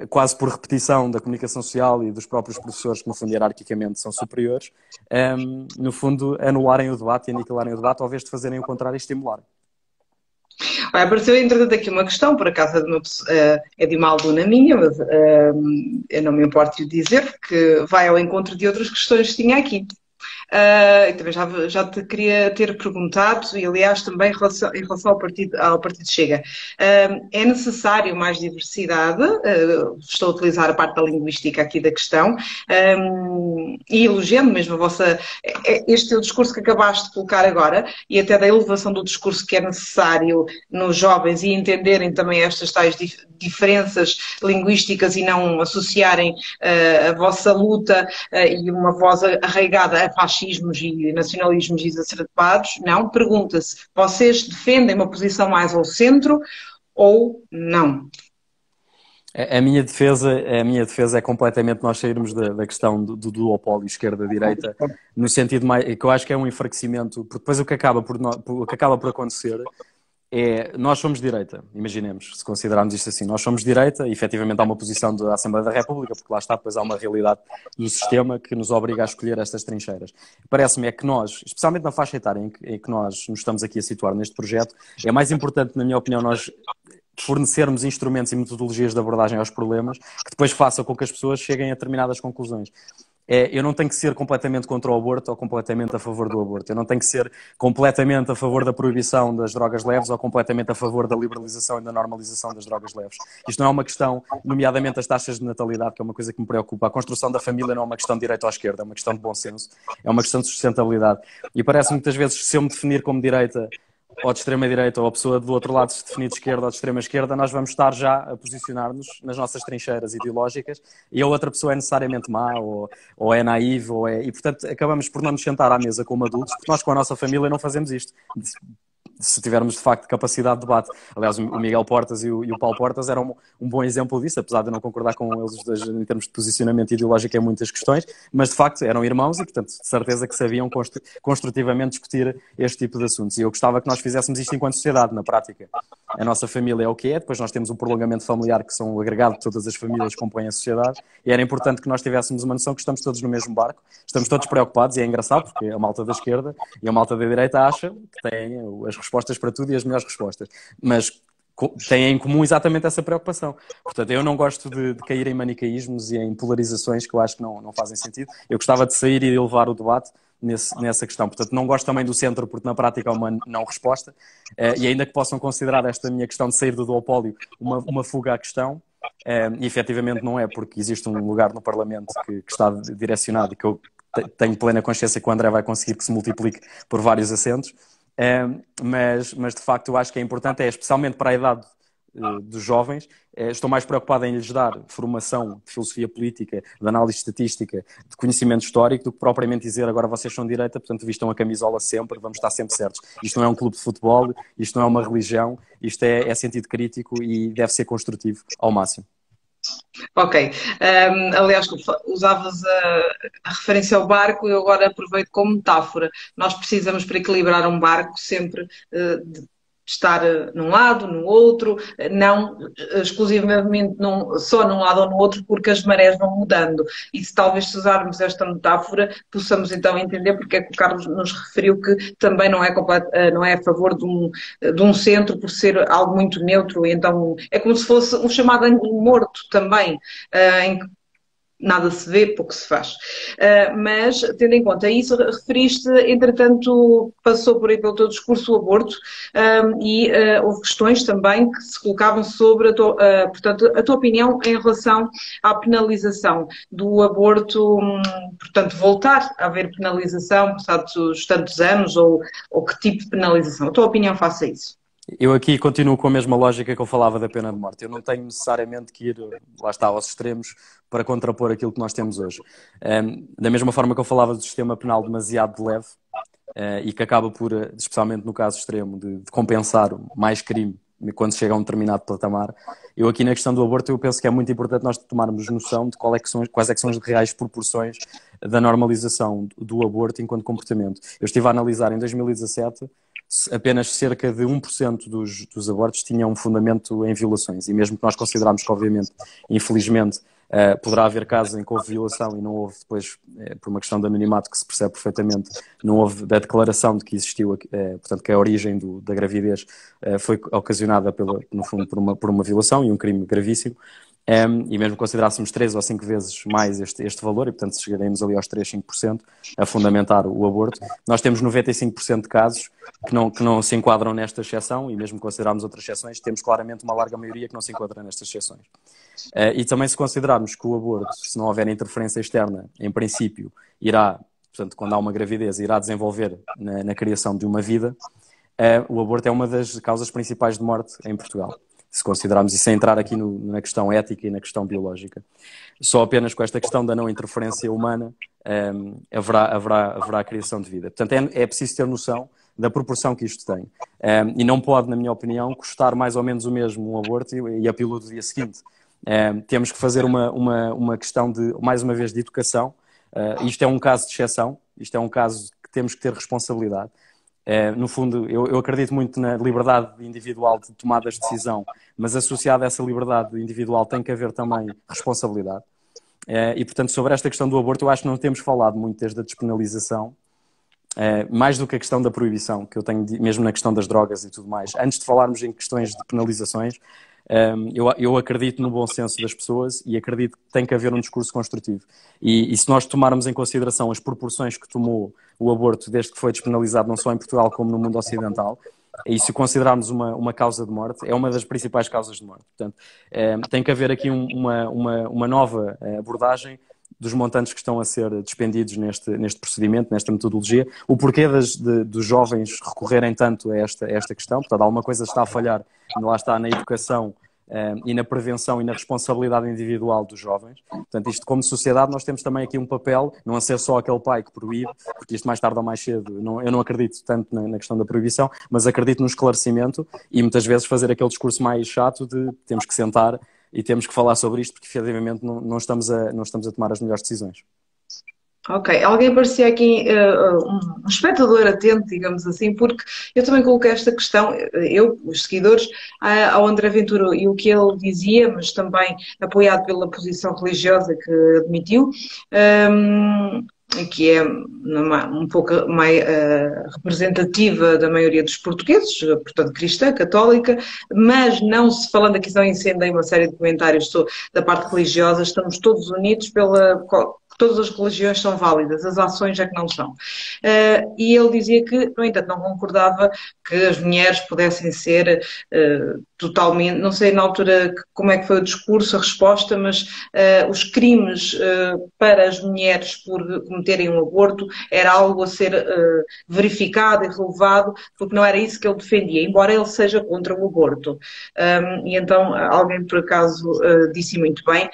Speaker 2: quase por repetição da comunicação social e dos próprios professores, que no fundo hierarquicamente são superiores, no fundo anularem o debate e aniquilarem o debate, ao invés de fazerem o contrário e estimularem.
Speaker 1: Olha, apareceu entretanto aqui uma questão, por acaso é de uma aluna minha, mas eu não me importo de dizer, que vai ao encontro de outras questões que tinha aqui. E também já te queria ter perguntado, e aliás também em relação ao partido Chega. É necessário mais diversidade, estou a utilizar a parte da linguística aqui da questão, e elogiando mesmo este teu discurso que acabaste de colocar agora, e até da elevação do discurso que é necessário nos jovens e entenderem também estas tais diferenças linguísticas e não associarem a vossa luta e uma voz arraigada a fascismos e nacionalismos exacerbados. Não, pergunta-se, vocês defendem uma posição mais ao centro ou não?
Speaker 2: A minha defesa é completamente nós sairmos da questão do duopólio esquerda-direita, no sentido mais, que eu acho que é um enfraquecimento, porque depois o que acaba por acontecer é, nós somos direita, imaginemos, se considerarmos isto assim, nós somos direita e efetivamente há uma posição da Assembleia da República, porque lá está, depois há uma realidade do sistema que nos obriga a escolher estas trincheiras. Parece-me é que nós, especialmente na faixa etária em que nós nos estamos aqui a situar neste projeto, é mais importante, na minha opinião, nós fornecermos instrumentos e metodologias de abordagem aos problemas que depois façam com que as pessoas cheguem a determinadas conclusões. Eu não tenho que ser completamente contra o aborto ou completamente a favor do aborto. Eu não tenho que ser completamente a favor da proibição das drogas leves ou completamente a favor da liberalização e da normalização das drogas leves. Isto não é uma questão, nomeadamente as taxas de natalidade, que é uma coisa que me preocupa. A construção da família não é uma questão de direita ou esquerda, é uma questão de bom senso, é uma questão de sustentabilidade. E parece-me muitas vezes, se eu me definir como direita ou de extrema-direita, ou a pessoa do outro lado se definir de esquerda ou de extrema-esquerda, nós vamos estar já a posicionar-nos nas nossas trincheiras ideológicas e a outra pessoa é necessariamente má, ou é naive, e portanto acabamos por não nos sentar à mesa como adultos, porque nós com a nossa família não fazemos isto. Se tivermos de facto capacidade de debate. Aliás, o Miguel Portas e o Paulo Portas eram um bom exemplo disso, apesar de eu não concordar com eles os dois em termos de posicionamento ideológico em muitas questões, mas de facto eram irmãos e, portanto, de certeza que sabiam construtivamente discutir este tipo de assuntos. E eu gostava que nós fizéssemos isto enquanto sociedade, na prática. A nossa família é o que é, depois nós temos um prolongamento familiar que são o agregado de todas as famílias que compõem a sociedade, e era importante que nós tivéssemos uma noção que estamos todos no mesmo barco, estamos todos preocupados, e é engraçado porque a malta da esquerda e a malta da direita acha que têm as respostas para tudo e as melhores respostas, mas têm em comum exatamente essa preocupação. Portanto, eu não gosto de cair em manicaísmos e em polarizações que eu acho que não fazem sentido. Eu gostava de sair e de elevar o debate nessa questão. Portanto, não gosto também do centro, porque na prática é uma não resposta, e ainda que possam considerar esta minha questão de sair do duopólio uma fuga à questão, e efetivamente não é, porque existe um lugar no Parlamento que está direcionado e que eu tenho plena consciência que o André vai conseguir que se multiplique por vários assentos, mas de facto eu acho que é importante, especialmente para a idade dos jovens, estou mais preocupado em lhes dar formação de filosofia política, de análise estatística, de conhecimento histórico, do que propriamente dizer agora vocês são direita, portanto vistam a camisola sempre, vamos estar sempre certos. Isto não é um clube de futebol, isto não é uma religião, isto é sentido crítico e deve ser construtivo ao máximo.
Speaker 1: Ok. Aliás, usavas a referência ao barco, eu agora aproveito como metáfora. Nós precisamos, para equilibrar um barco, sempre estar num lado, no outro, não exclusivamente só num lado ou no outro, porque as marés vão mudando. E se talvez se usarmos esta metáfora, possamos então entender porque é que o Carlos nos referiu que também não é a favor de um centro por ser algo muito neutro, e então é como se fosse um chamado ângulo morto também, em que nada se vê, pouco se faz. Mas, tendo em conta isso, referiste, entretanto, passou por aí pelo teu discurso o aborto, e houve questões também que se colocavam sobre portanto, a tua opinião em relação à penalização do aborto, portanto, voltar a haver penalização passados tantos anos, ou que tipo de penalização? A tua opinião face a isso?
Speaker 2: Eu aqui continuo com a mesma lógica que eu falava da pena de morte. Eu não tenho necessariamente que ir, lá está, aos extremos para contrapor aquilo que nós temos hoje. Da mesma forma que eu falava do sistema penal demasiado leve, e que acaba por, especialmente no caso extremo, de compensar mais crime quando chega a um determinado patamar, eu aqui na questão do aborto eu penso que é muito importante nós tomarmos noção de quais é que são as reais proporções da normalização do aborto enquanto comportamento. Eu estive a analisar em 2017, apenas cerca de 1% dos abortos tinham um fundamento em violações. E mesmo que nós considerarmos que, obviamente, infelizmente, poderá haver casos em que houve violação e não houve depois, por uma questão de anonimato que se percebe perfeitamente, não houve da declaração de que existiu, portanto, que a origem da gravidez foi ocasionada, no fundo, por uma violação e um crime gravíssimo. E mesmo que considerássemos 3 ou 5 vezes mais este valor, e portanto chegaremos ali aos 3, 5% a fundamentar o aborto, nós temos 95% de casos que não se enquadram nesta exceção, e mesmo que considerarmos outras exceções, temos claramente uma larga maioria que não se enquadra nestas exceções. E também se considerarmos que o aborto, se não houver interferência externa, em princípio, portanto, quando há uma gravidez, irá desenvolver na criação de uma vida, o aborto é uma das causas principais de morte em Portugal. Se considerarmos, e sem entrar aqui na questão ética e na questão biológica. Só apenas com esta questão da não interferência humana haverá a criação de vida. Portanto, é preciso ter noção da proporção que isto tem. E não pode, na minha opinião, custar mais ou menos o mesmo um aborto e a pílula do dia seguinte. Temos que fazer uma questão, mais uma vez, de educação. Isto é um caso de exceção, isto é um caso que temos que ter responsabilidade. No fundo, eu acredito muito na liberdade individual de tomada de decisão, mas associada a essa liberdade individual tem que haver também responsabilidade. E, portanto, sobre esta questão do aborto, eu acho que não temos falado muito desde a despenalização, mais do que a questão da proibição, que eu tenho mesmo na questão das drogas e tudo mais. Antes de falarmos em questões de penalizações, eu acredito no bom senso das pessoas e acredito que tem que haver um discurso construtivo. E se nós tomarmos em consideração as proporções que tomou o aborto desde que foi despenalizado, não só em Portugal como no mundo ocidental, e se considerarmos uma causa de morte, é uma das principais causas de morte. Portanto, tem que haver aqui uma nova abordagem dos montantes que estão a ser despendidos neste procedimento, nesta metodologia, o porquê dos jovens recorrerem tanto a esta questão. Portanto, alguma coisa está a falhar, lá está, na educação e na prevenção e na responsabilidade individual dos jovens. Portanto, isto como sociedade nós temos também aqui um papel, não a ser só aquele pai que proíbe, porque isto mais tarde ou mais cedo, eu não acredito tanto na questão da proibição, mas acredito no esclarecimento e muitas vezes fazer aquele discurso mais chato de temos que sentar e temos que falar sobre isto porque efetivamente não estamos a tomar as melhores decisões.
Speaker 1: Ok, alguém parecia aqui um espectador atento, digamos assim, porque eu também coloquei esta questão, os seguidores, ao André Ventura e o que ele dizia, mas também apoiado pela posição religiosa que admitiu, que é um pouco mais representativa da maioria dos portugueses, portanto cristã, católica, mas não se falando aqui, só incendei uma série de comentários da parte religiosa, estamos todos unidos todas as religiões são válidas, as ações é que não são. E ele dizia que, no entanto, não concordava que as mulheres pudessem ser totalmente, não sei na altura como é que foi o discurso, a resposta, mas os crimes para as mulheres por cometerem um aborto era algo a ser verificado e relevado, porque não era isso que ele defendia, embora ele seja contra o aborto. E então alguém por acaso disse muito bem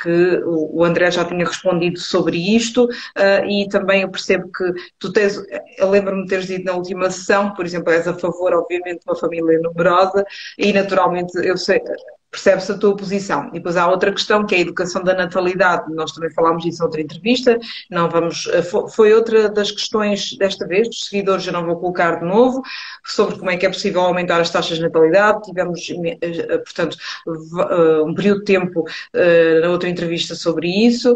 Speaker 1: que o André já tinha respondido sobre isto, e também eu percebo que eu lembro-me de teres dito na última sessão, por exemplo, és a favor, obviamente, de uma família numerosa, e naturalmente eu sei, percebe-se a tua posição. E depois há outra questão, que é a educação da natalidade. Nós também falámos disso em outra entrevista. Não vamos, foi outra das questões desta vez, dos seguidores, eu não vou colocar de novo, sobre como é que é possível aumentar as taxas de natalidade. Tivemos, portanto, um período de tempo na outra entrevista sobre isso.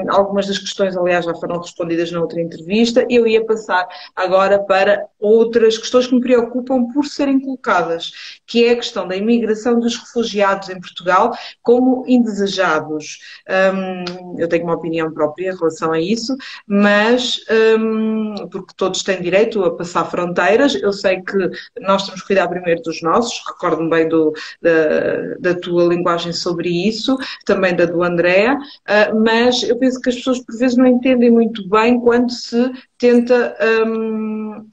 Speaker 1: Algumas das questões, aliás, já foram respondidas na outra entrevista. Eu ia passar agora para outras questões que me preocupam por serem colocadas, que é a questão da imigração dos refugiados em Portugal como indesejados. Eu tenho uma opinião própria em relação a isso, mas porque todos têm direito a passar fronteiras. Eu sei que nós temos que cuidar primeiro dos nossos, recordo-me bem da tua linguagem sobre isso, também da do Andréa, mas eu penso que as pessoas por vezes não entendem muito bem quando se tenta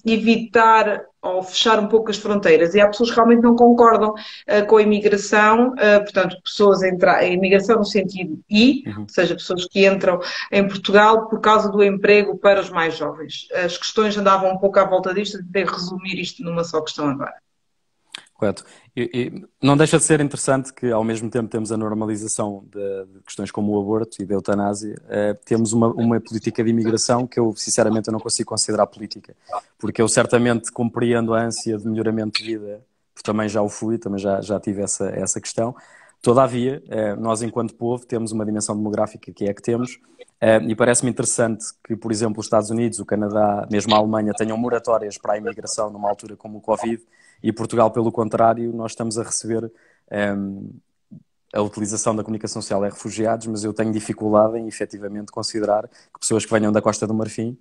Speaker 1: evitar ou fechar um pouco as fronteiras. E há pessoas que realmente não concordam com a imigração, portanto, pessoas a imigração no sentido ou seja, pessoas que entram em Portugal por causa do emprego para os mais jovens. As questões andavam um pouco à volta disto, tentei resumir isto numa só questão agora.
Speaker 2: Correto. E não deixa de ser interessante que, ao mesmo tempo, temos a normalização de questões como o aborto e da eutanásia. Temos uma política de imigração que eu, sinceramente, eu não consigo considerar política. Porque eu certamente compreendo a ânsia de melhoramento de vida, porque também já o fui, também já tive essa questão. Todavia, nós, enquanto povo, temos uma dimensão demográfica que é a que temos. E parece-me interessante que, por exemplo, os Estados Unidos, o Canadá, mesmo a Alemanha, tenham moratórias para a imigração numa altura como o Covid. E Portugal, pelo contrário, nós estamos a receber a utilização da comunicação social é refugiados, mas eu tenho dificuldade em, efetivamente, considerar que pessoas que venham da Costa do Marfim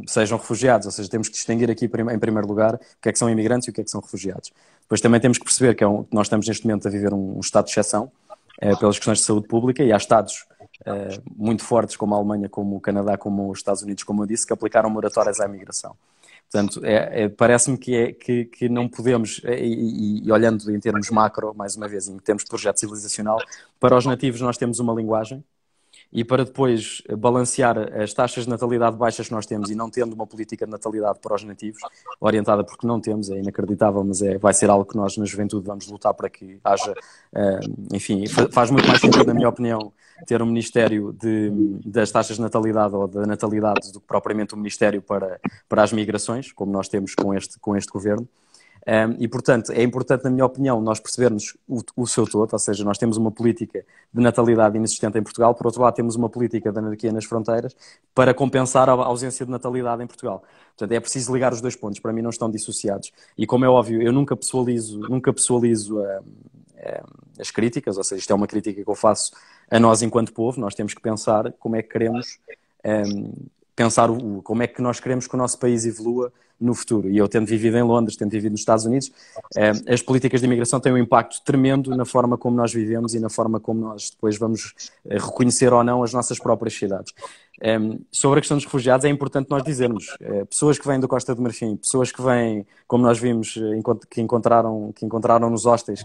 Speaker 2: sejam refugiados. Ou seja, temos que distinguir aqui, em primeiro lugar, o que é que são imigrantes e o que é que são refugiados. Depois também temos que perceber que nós estamos, neste momento, a viver um estado de exceção pelas questões de saúde pública, e há estados muito fortes, como a Alemanha, como o Canadá, como os Estados Unidos, como eu disse, que aplicaram moratórias à imigração. Portanto, parece-me que não podemos, e olhando em termos macro, mais uma vez, em termos de projeto civilizacional, para os nativos nós temos uma linguagem, e para depois balancear as taxas de natalidade baixas que nós temos e não tendo uma política de natalidade para os nativos, orientada porque não temos, é inacreditável, mas vai ser algo que nós na juventude vamos lutar para que haja, enfim, faz muito mais sentido, na minha opinião, ter um Ministério das taxas de natalidade ou da natalidade do que propriamente um Ministério para as migrações, como nós temos com este governo. E, portanto, é importante, na minha opinião, nós percebermos o seu todo, ou seja, nós temos uma política de natalidade inexistente em Portugal, por outro lado temos uma política de anarquia nas fronteiras para compensar a ausência de natalidade em Portugal. Portanto, é preciso ligar os dois pontos, para mim não estão dissociados. E como é óbvio, eu nunca pessoalizo as críticas, ou seja, isto é uma crítica que eu faço a nós enquanto povo, nós temos que pensar como é que queremos como é que nós queremos que o nosso país evolua no futuro. E eu, tendo vivido em Londres, tendo vivido nos Estados Unidos, as políticas de imigração têm um impacto tremendo na forma como nós vivemos e na forma como nós depois vamos reconhecer ou não as nossas próprias cidades. Sobre a questão dos refugiados, é importante nós dizermos, pessoas que vêm da Costa do Marfim, pessoas que vêm, como nós vimos, que encontraram nos hostels,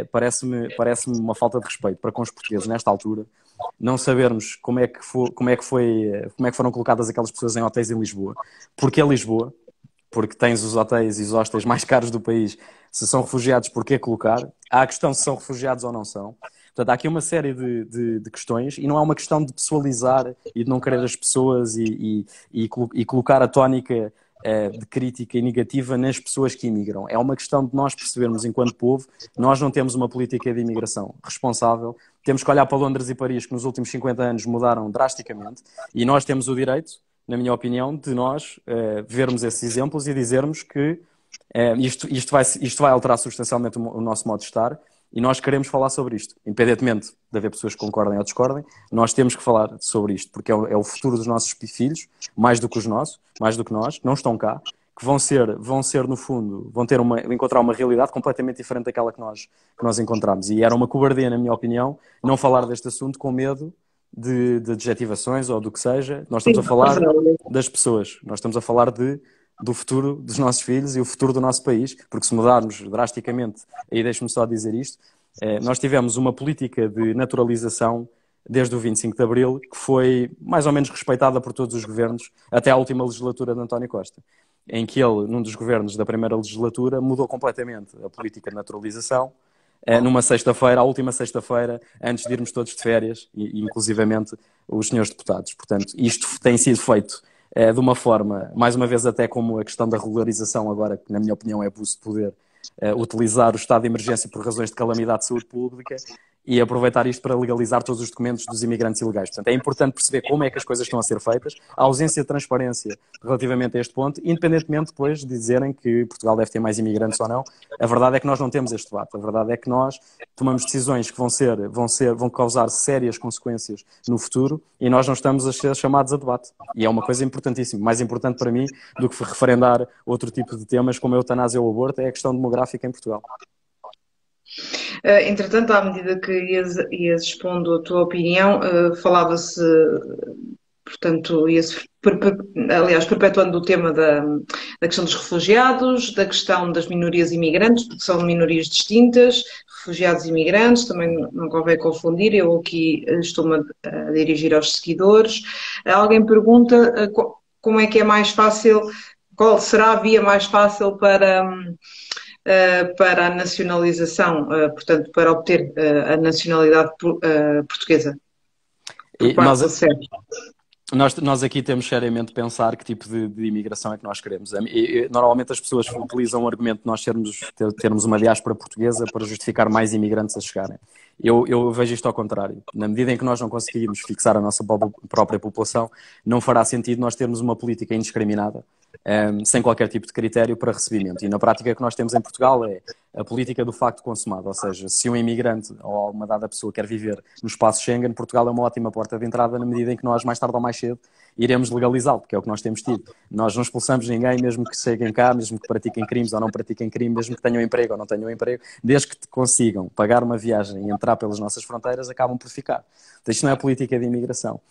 Speaker 2: parece-me uma falta de respeito para com os portugueses nesta altura, não sabermos como é que foram colocadas aquelas pessoas em hotéis em Lisboa. Porque é Lisboa? Porque tens os hotéis e os hostels mais caros do país. Se são refugiados, porquê colocar? Há a questão se são refugiados ou não são. Portanto, há aqui uma série de questões, e não é uma questão de pessoalizar e de não querer as pessoas e colocar a tónica de crítica e negativa nas pessoas que imigram. É uma questão de nós percebermos, enquanto povo, nós não temos uma política de imigração responsável. Temos que olhar para Londres e Paris, que nos últimos 50 anos mudaram drasticamente, e nós temos o direito, na minha opinião, de nós vermos esses exemplos e dizermos que isto vai alterar substancialmente o nosso modo de estar, e nós queremos falar sobre isto, independentemente de haver pessoas que concordem ou discordem. Nós temos que falar sobre isto, porque é o futuro dos nossos filhos, mais do que os nossos, mais do que nós, que não estão cá, que vão ser no fundo, vão encontrar uma realidade completamente diferente daquela que nós encontramos. E era uma cobardia, na minha opinião, não falar deste assunto com medo de adjetivações ou do que seja. Nós estamos a falar das pessoas, nós estamos a falar do futuro dos nossos filhos e o futuro do nosso país, porque se mudarmos drasticamente, aí deixe-me só dizer isto, nós tivemos uma política de naturalização desde o 25 de Abril, que foi mais ou menos respeitada por todos os governos, até à última legislatura de António Costa, em que ele, num dos governos da primeira legislatura, mudou completamente a política de naturalização, numa sexta-feira, à última sexta-feira, antes de irmos todos de férias, e inclusivamente os senhores deputados. Portanto, isto tem sido feito de uma forma, mais uma vez até como a questão da regularização agora, que na minha opinião é abuso de poder, utilizar o estado de emergência por razões de calamidade de saúde pública e aproveitar isto para legalizar todos os documentos dos imigrantes ilegais. Portanto, é importante perceber como é que as coisas estão a ser feitas, a ausência de transparência relativamente a este ponto, independentemente depois de dizerem que Portugal deve ter mais imigrantes ou não. A verdade é que nós não temos este debate. A verdade é que nós tomamos decisões que vão causar sérias consequências no futuro e nós não estamos a ser chamados a debate. E é uma coisa importantíssima. Mais importante para mim do que referendar outro tipo de temas como a eutanásia ou o aborto é a questão demográfica em Portugal.
Speaker 1: Entretanto, à medida que ias expondo a tua opinião, falava-se, portanto, aliás, perpetuando o tema da questão dos refugiados, da questão das minorias imigrantes, porque são minorias distintas, refugiados e imigrantes, também não convém confundir, eu aqui estou-me a dirigir aos seguidores. Alguém pergunta como é que é mais fácil, qual será a via mais fácil para a nacionalização, portanto, para obter a nacionalidade portuguesa por parte do CEP.
Speaker 2: Nós aqui temos seriamente de pensar que tipo de imigração é que nós queremos. Normalmente as pessoas utilizam o argumento de nós termos uma diáspora portuguesa para justificar mais imigrantes a chegarem. Eu vejo isto ao contrário. Na medida em que nós não conseguimos fixar a nossa própria população, não fará sentido nós termos uma política indiscriminada, sem qualquer tipo de critério para recebimento. E na prática o que nós temos em Portugal é a política do facto consumado, ou seja, se um imigrante ou uma dada pessoa quer viver no espaço Schengen, Portugal é uma ótima porta de entrada na medida em que nós, mais tarde ou mais cedo, iremos legalizá-lo, porque é o que nós temos tido. Nós não expulsamos ninguém, mesmo que cheguem cá, mesmo que pratiquem crimes ou não pratiquem crime, mesmo que tenham emprego ou não tenham emprego, desde que consigam pagar uma viagem e entrar pelas nossas fronteiras, acabam por ficar. Então, isto não é política de imigração.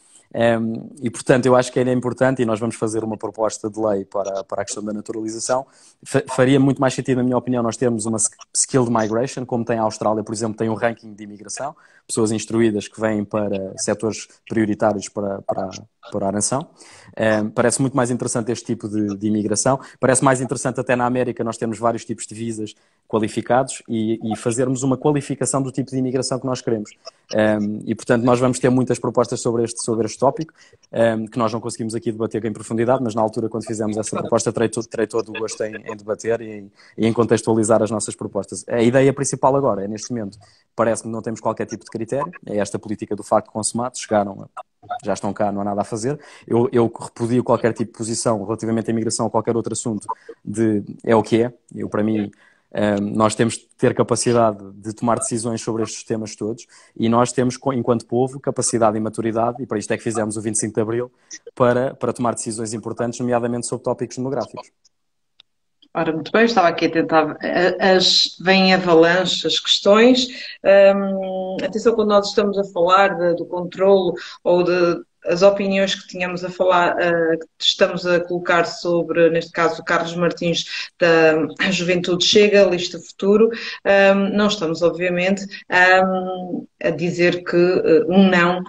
Speaker 2: E, portanto, eu acho que era importante, e nós vamos fazer uma proposta de lei para a questão da naturalização. Faria muito mais sentido, na minha opinião, nós termos uma skilled migration, como tem a Austrália, por exemplo, tem um ranking de imigração, pessoas instruídas que vêm para setores prioritários para a nação. Parece muito mais interessante este tipo de imigração. Parece mais interessante até na América nós temos vários tipos de visas qualificados e fazermos uma qualificação do tipo de imigração que nós queremos. E, portanto, nós vamos ter muitas propostas sobre este tópico, que nós não conseguimos aqui debater em profundidade, mas na altura, quando fizemos essa proposta, terei todo o gosto em debater e em contextualizar as nossas propostas. A ideia principal agora é, neste momento, parece-me que não temos qualquer tipo de critério, é esta política do facto consumado, já estão cá, não há nada a fazer. Eu repudio qualquer tipo de posição relativamente à imigração ou qualquer outro assunto é o que é. Para mim, nós temos de ter capacidade de tomar decisões sobre estes temas todos e nós temos, enquanto povo, capacidade e maturidade, e para isto é que fizemos o 25 de Abril, para tomar decisões importantes, nomeadamente sobre tópicos demográficos.
Speaker 1: Ora, muito bem, estava aqui a tentar. Vêm avalanche as questões. Atenção, quando nós estamos a falar do controlo ou as opiniões que tínhamos a falar, que estamos a colocar sobre, neste caso, o Carlos Martins da Juventude Chega, Lista Futuro, não estamos, obviamente, a dizer que não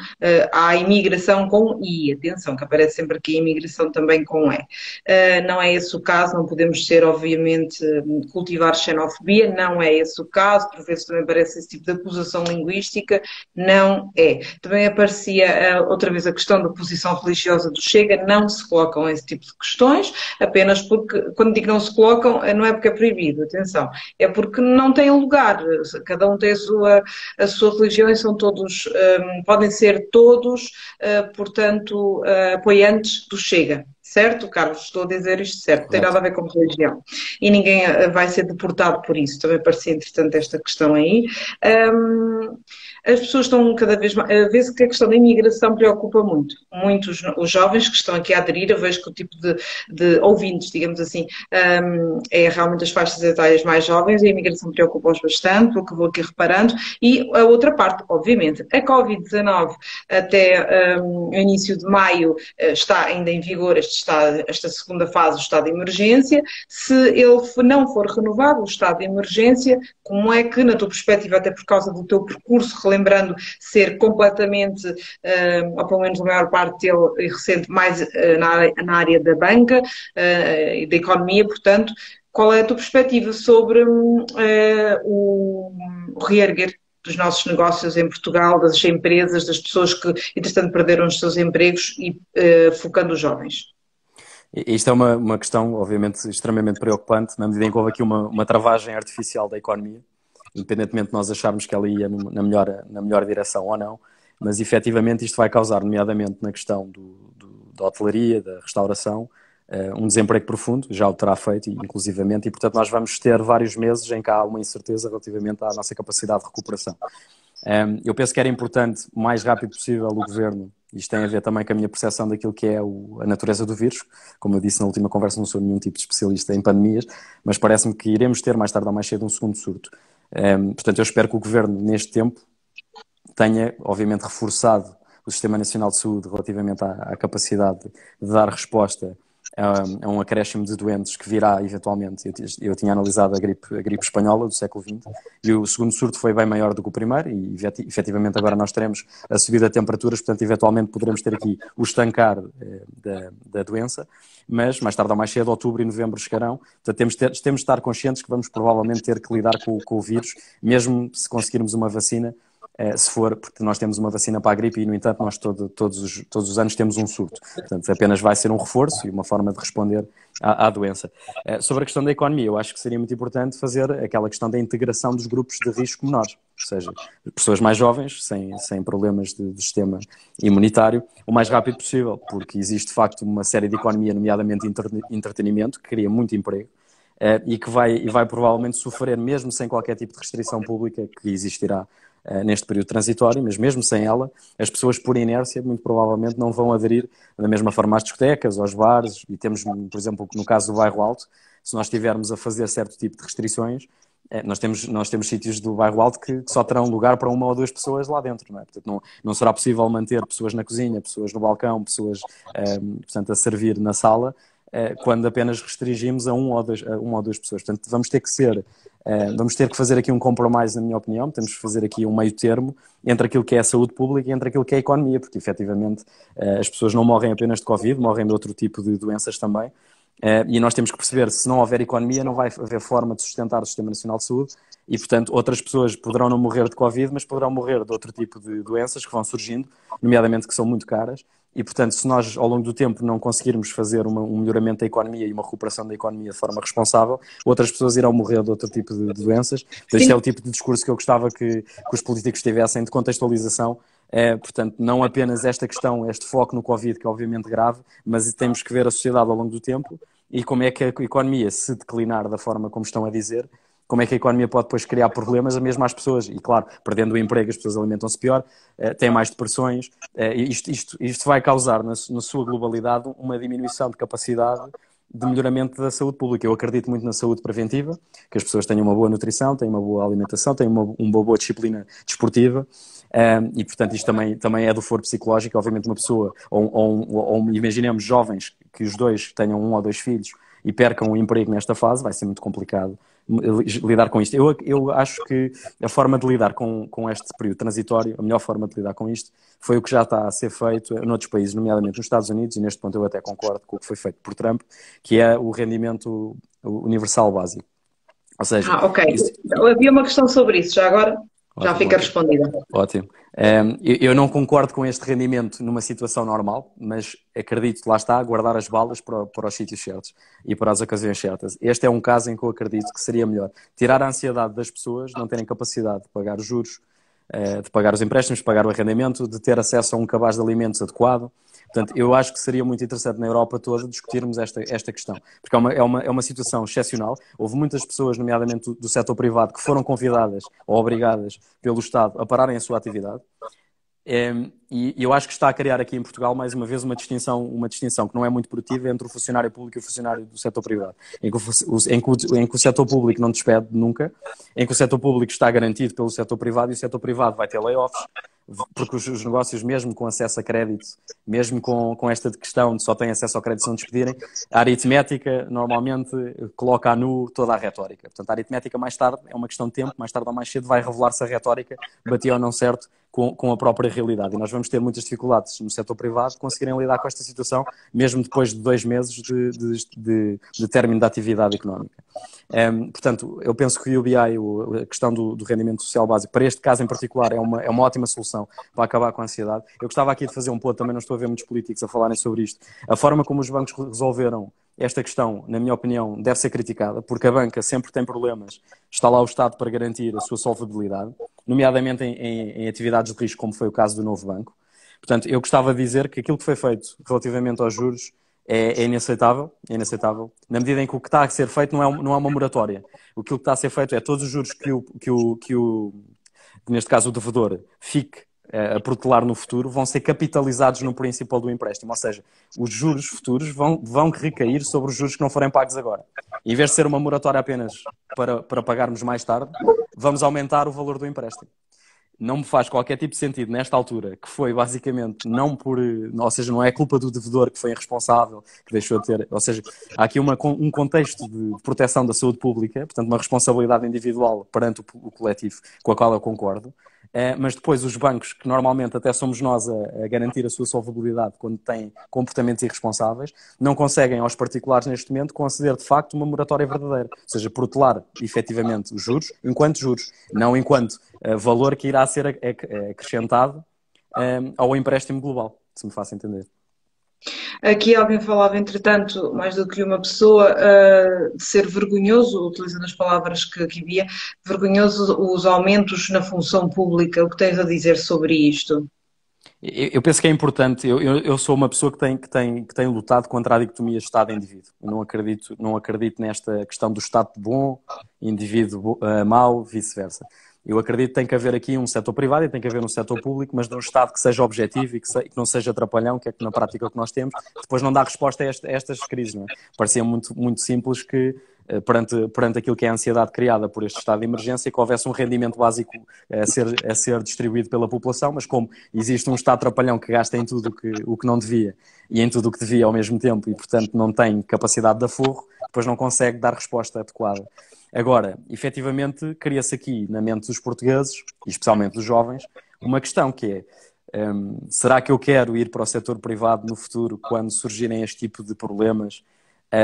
Speaker 1: há imigração com I. Atenção, que aparece sempre aqui a imigração também com E. Não é esse o caso, não podemos ser, obviamente, cultivar xenofobia, não é esse o caso, por vezes também aparece esse tipo de acusação linguística, não é. Também aparecia outra vez a questão da posição religiosa do Chega, não se colocam esse tipo de questões, apenas porque, quando digo não se colocam, não é porque é proibido, atenção, é porque não tem lugar, cada um tem a sua religião e são todos, podem ser todos, portanto, apoiantes do Chega. Certo, Carlos? Estou a dizer isto certo. Não tem nada a ver com religião. E ninguém vai ser deportado por isso. Também parecia interessante esta questão aí. As pessoas estão cada vez mais... Vê-se que a questão da imigração preocupa muito. Muitos os jovens que estão aqui a aderir, eu vejo que o tipo de ouvintes, digamos assim, é realmente as faixas etárias mais jovens. A imigração preocupa-os bastante, pelo que vou aqui reparando. E a outra parte, obviamente, a Covid-19 até o início de maio está ainda em vigor esta segunda fase do estado de emergência. Se ele não for renovado, o estado de emergência, como é que, na tua perspectiva, até por causa do teu percurso, relembrando ser completamente, ou pelo menos a maior parte dele recente, mais na área da banca e da economia, portanto, qual é a tua perspectiva sobre o o reerguer dos nossos negócios em Portugal, das empresas, das pessoas que, entretanto, perderam os seus empregos e focando os jovens.
Speaker 2: Isto é uma questão, obviamente, extremamente preocupante, na medida em que houve aqui uma travagem artificial da economia, independentemente de nós acharmos que ela ia na melhor direção ou não, mas efetivamente isto vai causar, nomeadamente na questão da hotelaria, da restauração, um desemprego profundo, já o terá feito, inclusivamente, e portanto nós vamos ter vários meses em que há uma incerteza relativamente à nossa capacidade de recuperação. Eu penso que era importante, o mais rápido possível, o Governo, isto tem a ver também com a minha percepção daquilo que é a natureza do vírus, como eu disse na última conversa, não sou nenhum tipo de especialista em pandemias, mas parece-me que iremos ter mais tarde ou mais cedo um segundo surto. Portanto, eu espero que o Governo, neste tempo, tenha, obviamente, reforçado o Sistema Nacional de Saúde relativamente à capacidade de dar resposta a um acréscimo de doentes que virá eventualmente. Eu tinha analisado a gripe espanhola do século XX e o segundo surto foi bem maior do que o primeiro e efetivamente agora nós teremos a subida de temperaturas, portanto eventualmente poderemos ter aqui o estancar da doença, mas mais tarde ou mais cedo, outubro e novembro chegarão, portanto temos de estar conscientes que vamos provavelmente ter que lidar com o vírus, mesmo se conseguirmos uma vacina, se for, porque nós temos uma vacina para a gripe e, no entanto, nós todos os anos temos um surto. Portanto, apenas vai ser um reforço e uma forma de responder à doença. Sobre a questão da economia, eu acho que seria muito importante fazer aquela questão da integração dos grupos de risco menores, ou seja, pessoas mais jovens, sem problemas de sistema imunitário, o mais rápido possível, porque existe, de facto, uma série de economia, nomeadamente entretenimento, que cria muito emprego, e que vai provavelmente sofrer, mesmo sem qualquer tipo de restrição pública que existirá neste período transitório, mas mesmo sem ela, as pessoas por inércia muito provavelmente não vão aderir da mesma forma às discotecas, aos bares, e temos, por exemplo, no caso do Bairro Alto, se nós estivermos a fazer certo tipo de restrições, nós temos sítios do Bairro Alto que só terão lugar para uma ou duas pessoas lá dentro, não é? Portanto, não será possível manter pessoas na cozinha, pessoas no balcão, pessoas, portanto, a servir na sala, quando apenas restringimos a uma ou duas pessoas. Portanto, vamos ter que fazer aqui um compromisso, na minha opinião, temos que fazer aqui um meio termo entre aquilo que é a saúde pública e entre aquilo que é a economia, porque efetivamente as pessoas não morrem apenas de Covid, morrem de outro tipo de doenças também, e nós temos que perceber, se não houver economia, não vai haver forma de sustentar o Sistema Nacional de Saúde e, portanto, outras pessoas poderão não morrer de Covid, mas poderão morrer de outro tipo de doenças que vão surgindo, nomeadamente que são muito caras. E, portanto, se nós, ao longo do tempo, não conseguirmos fazer um melhoramento da economia e uma recuperação da economia de forma responsável, outras pessoas irão morrer de outro tipo de doenças. Então, isto é o tipo de discurso que eu gostava que os políticos tivessem de contextualização. Portanto, não apenas esta questão, este foco no Covid, que é obviamente grave, mas temos que ver a sociedade ao longo do tempo e como é que a economia, se declinar da forma como estão a dizer, como é que a economia pode depois criar problemas a mesmo às pessoas. E, claro, perdendo o emprego, as pessoas alimentam-se pior, têm mais depressões. Isto vai causar, na sua globalidade, uma diminuição de capacidade de melhoramento da saúde pública. Eu acredito muito na saúde preventiva, que as pessoas tenham uma boa nutrição, tenham uma boa alimentação, tenham uma boa disciplina desportiva. E, portanto, isto também é do foro psicológico. Obviamente, uma pessoa, ou imaginemos jovens que os dois tenham um ou dois filhos e percam o emprego nesta fase, vai ser muito complicado lidar com isto. Eu acho que a forma de lidar com este período transitório, a melhor forma de lidar com isto, foi o que já está a ser feito noutros países, nomeadamente nos Estados Unidos, e neste ponto eu até concordo com o que foi feito por Trump, que é o rendimento universal básico. Ou seja,
Speaker 1: ok. Havia uma questão sobre isso, já agora já fica respondida.
Speaker 2: Ótimo. Eu não concordo com este rendimento numa situação normal, mas acredito, lá está, guardar as balas para os sítios certos e para as ocasiões certas. Este é um caso em que eu acredito que seria melhor tirar a ansiedade das pessoas, não terem capacidade de pagar os juros, de pagar os empréstimos, de pagar o arrendamento, de ter acesso a um cabaz de alimentos adequado. Portanto, eu acho que seria muito interessante na Europa toda discutirmos esta questão, porque é uma situação excepcional. Houve muitas pessoas, nomeadamente do setor privado, que foram convidadas ou obrigadas pelo Estado a pararem a sua atividade. E eu acho que está a criar aqui em Portugal, mais uma vez, uma distinção que não é muito produtiva entre o funcionário público e o funcionário do setor privado, em que o setor público não despede nunca, em que o setor público está garantido pelo setor privado e o setor privado vai ter layoffs, porque os negócios, mesmo com acesso a crédito, mesmo com esta questão de só têm acesso ao crédito se não despedirem, a aritmética normalmente coloca a nu toda a retórica. Portanto, a aritmética mais tarde é uma questão de tempo, mais tarde ou mais cedo vai revelar se a retórica batia ou não certo com a própria realidade. E nós vamos ter muitas dificuldades no setor privado de conseguirem lidar com esta situação, mesmo depois de 2 meses de término da atividade económica. Portanto, eu penso que o UBI, a questão do rendimento social básico, para este caso em particular, é uma ótima solução para acabar com a ansiedade. Eu gostava aqui de fazer um ponto, também não estou a ver muitos políticos a falarem sobre isto. A forma como os bancos resolveram esta questão, na minha opinião, deve ser criticada, porque a banca sempre tem problemas, está lá o Estado para garantir a sua solvabilidade, nomeadamente em atividades de risco, como foi o caso do Novo Banco. Portanto, eu gostava de dizer que aquilo que foi feito relativamente aos juros é inaceitável, é inaceitável, na medida em que o que está a ser feito não é uma moratória. O que está a ser feito é todos os juros que neste caso o devedor, fique a protelar no futuro, vão ser capitalizados no principal do empréstimo. Ou seja, os juros futuros vão recair sobre os juros que não forem pagos agora. Em vez de ser uma moratória apenas para pagarmos mais tarde, vamos aumentar o valor do empréstimo. Não me faz qualquer tipo de sentido nesta altura, que foi basicamente ou seja, não é culpa do devedor que foi irresponsável, que deixou de ter, ou seja, há aqui um contexto de proteção da saúde pública, portanto uma responsabilidade individual perante o coletivo, com a qual eu concordo, mas depois os bancos, que normalmente até somos nós a garantir a sua solvabilidade quando têm comportamentos irresponsáveis, não conseguem aos particulares neste momento conceder de facto uma moratória verdadeira, ou seja, protelar efetivamente os juros enquanto juros, não enquanto valor que irá ser acrescentado ao empréstimo global, se me faço entender.
Speaker 1: Aqui alguém falava, entretanto, mais do que uma pessoa, de ser vergonhoso, utilizando as palavras que aqui havia, vergonhoso os aumentos na função pública. O que tens a dizer sobre isto?
Speaker 2: Eu penso que é importante. Eu sou uma pessoa que tem lutado contra a dicotomia Estado-indivíduo. Eu não acredito nesta questão do Estado bom, indivíduo mau, vice-versa. Eu acredito que tem que haver aqui um setor privado e tem que haver um setor público, mas de um Estado que seja objetivo e que não seja atrapalhão, que é que na prática o que nós temos, depois não dá resposta a estas crises. Não é? Parecia muito simples que, perante aquilo que é a ansiedade criada por este estado de emergência, que houvesse um rendimento básico a ser distribuído pela população, mas como existe um Estado trapalhão que gasta em tudo o que não devia e em tudo o que devia ao mesmo tempo e, portanto, não tem capacidade de aforro, depois não consegue dar resposta adequada. Agora, efetivamente, cria-se aqui na mente dos portugueses, e especialmente dos jovens, uma questão que é: será que eu quero ir para o setor privado no futuro quando surgirem este tipo de problemas?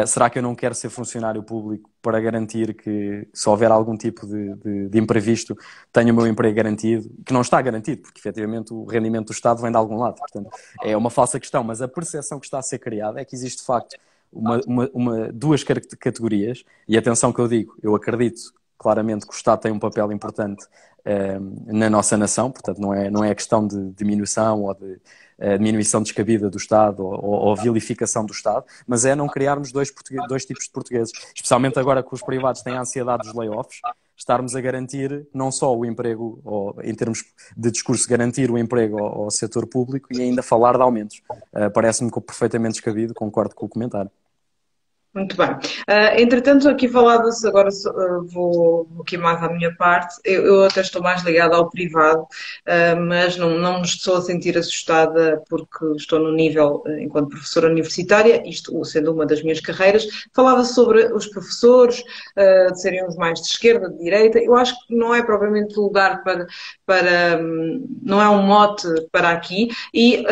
Speaker 2: Será que eu não quero ser funcionário público para garantir que, se houver algum tipo de imprevisto, tenho o meu emprego garantido? Que não está garantido, porque efetivamente o rendimento do Estado vem de algum lado. Portanto, é uma falsa questão, mas a percepção que está a ser criada é que existe de facto duas categorias, e atenção que eu digo, eu acredito claramente que o Estado tem um papel importante na nossa nação, portanto não é questão de diminuição ou de diminuição descabida do Estado ou vilificação do Estado, mas é não criarmos dois tipos de portugueses, especialmente agora que os privados têm a ansiedade dos layoffs, estarmos a garantir não só o emprego, ou, em termos de discurso, garantir o emprego ao setor público e ainda falar de aumentos. Parece-me perfeitamente descabido, concordo com o comentário.
Speaker 1: Muito bem. Entretanto, aqui falava-se, agora vou aqui mais à minha parte, eu até estou mais ligada ao privado, mas não me estou a sentir assustada porque estou no nível, enquanto professora universitária, isto sendo uma das minhas carreiras. Falava sobre os professores, de serem os mais de esquerda, de direita. Eu acho que não é propriamente lugar não é um mote para aqui e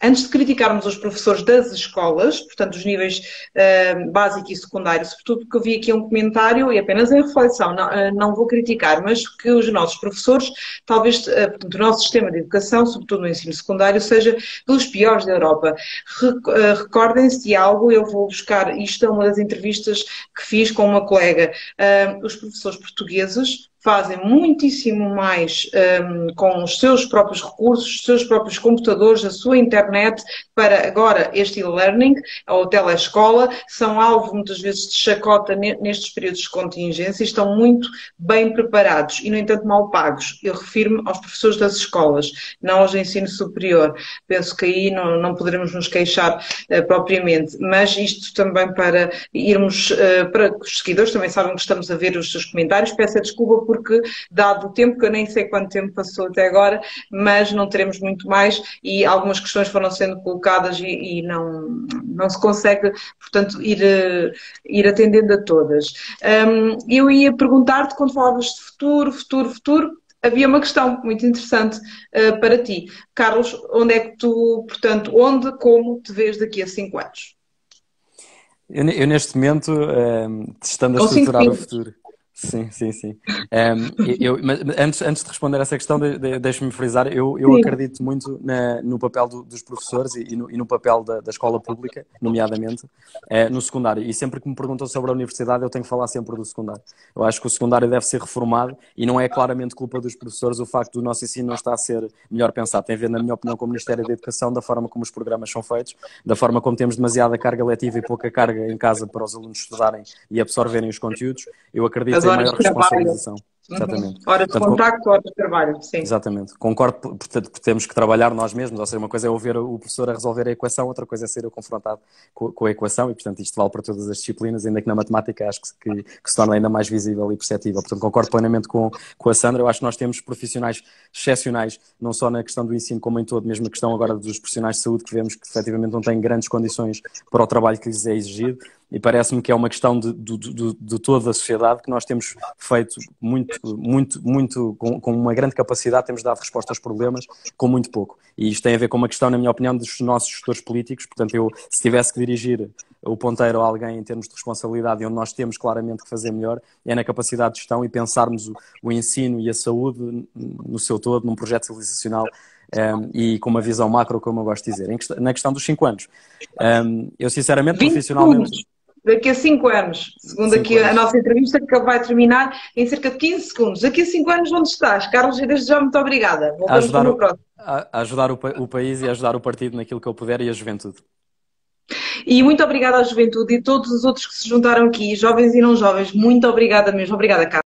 Speaker 1: antes de criticarmos os professores das escolas, portanto, os níveis básico e secundário, sobretudo porque eu vi aqui um comentário, e apenas em reflexão, não vou criticar, mas que os nossos professores, talvez, portanto, o nosso sistema de educação, sobretudo no ensino secundário, seja dos piores da Europa. Recordem-se de algo, eu vou buscar isto, é uma das entrevistas que fiz com uma colega. Os professores portugueses fazem muitíssimo mais com os seus próprios recursos, os seus próprios computadores, a sua internet, para agora este e-learning ou telescola, são alvo muitas vezes de chacota nestes períodos de contingência e estão muito bem preparados e, no entanto, mal pagos. Eu refiro-me aos professores das escolas, não aos do ensino superior. Penso que aí não poderemos nos queixar propriamente, mas isto também para irmos, para os seguidores também sabem que estamos a ver os seus comentários. Peço a desculpa porque, dado o tempo, que eu nem sei quanto tempo passou até agora, mas não teremos muito mais e algumas questões foram sendo colocadas e não se consegue, portanto, ir atendendo a todas. Eu ia perguntar-te, quando falavas de futuro, havia uma questão muito interessante para ti. Carlos, onde é que tu, portanto, onde, como te vês daqui a 5 anos?
Speaker 2: Eu, neste momento, estando a
Speaker 1: Com cinco
Speaker 2: estruturar o
Speaker 1: minutos.
Speaker 2: futuro. Sim, sim, sim. Mas antes de responder essa questão, deixe-me frisar, eu
Speaker 1: Sim.
Speaker 2: acredito muito no papel dos professores e no papel da escola pública, nomeadamente, no secundário. E sempre que me perguntam sobre a universidade, eu tenho que falar sempre do secundário. Eu acho que o secundário deve ser reformado e não é claramente culpa dos professores o facto do nosso ensino não estar a ser melhor pensado. Tem a ver, na minha opinião, com o Ministério da Educação, da forma como os programas são feitos, da forma como temos demasiada carga letiva e pouca carga em casa para os alunos estudarem e absorverem os conteúdos. Eu
Speaker 1: As
Speaker 2: acredito em
Speaker 1: horas
Speaker 2: maior
Speaker 1: de trabalho.
Speaker 2: responsabilização.
Speaker 1: Uhum.
Speaker 2: Exatamente.
Speaker 1: Horas de
Speaker 2: Portanto,
Speaker 1: contacto, horas de trabalho, sim.
Speaker 2: exatamente. Concordo, portanto, que temos que trabalhar nós mesmos, ou seja, uma coisa é ouvir o professor a resolver a equação, outra coisa é ser eu confrontado com a equação e, portanto, isto vale para todas as disciplinas, ainda que na matemática acho que se torna ainda mais visível e perceptível. Portanto, concordo plenamente com a Sandra. Eu acho que nós temos profissionais excepcionais, não só na questão do ensino como em todo, mesmo a questão agora dos profissionais de saúde, que vemos que efetivamente não têm grandes condições para o trabalho que lhes é exigido. E parece-me que é uma questão de toda a sociedade que nós temos feito muito, com uma grande capacidade, temos dado resposta aos problemas com muito pouco. E isto tem a ver com uma questão, na minha opinião, dos nossos gestores políticos. Portanto, eu, se tivesse que dirigir o ponteiro a alguém em termos de responsabilidade, e onde nós temos claramente que fazer melhor, é na capacidade de gestão e pensarmos o ensino e a saúde no seu todo, num projeto civilizacional e com uma visão macro, como eu gosto de dizer. Na questão dos 5 anos, eu sinceramente,
Speaker 1: 20
Speaker 2: profissionalmente,
Speaker 1: segundos. Daqui a 5 anos, segundo
Speaker 2: 5
Speaker 1: aqui a
Speaker 2: anos.
Speaker 1: nossa entrevista, que vai terminar em cerca de 15 segundos. Daqui a 5 anos, onde estás? Carlos, e desde já, muito obrigada.
Speaker 2: A
Speaker 1: Voltamos
Speaker 2: ajudar,
Speaker 1: no próximo.
Speaker 2: a ajudar o país e a ajudar o partido naquilo que eu puder e a juventude.
Speaker 1: E muito obrigada à juventude e todos os outros que se juntaram aqui, jovens e não jovens. Muito obrigada mesmo. Obrigada, Carlos.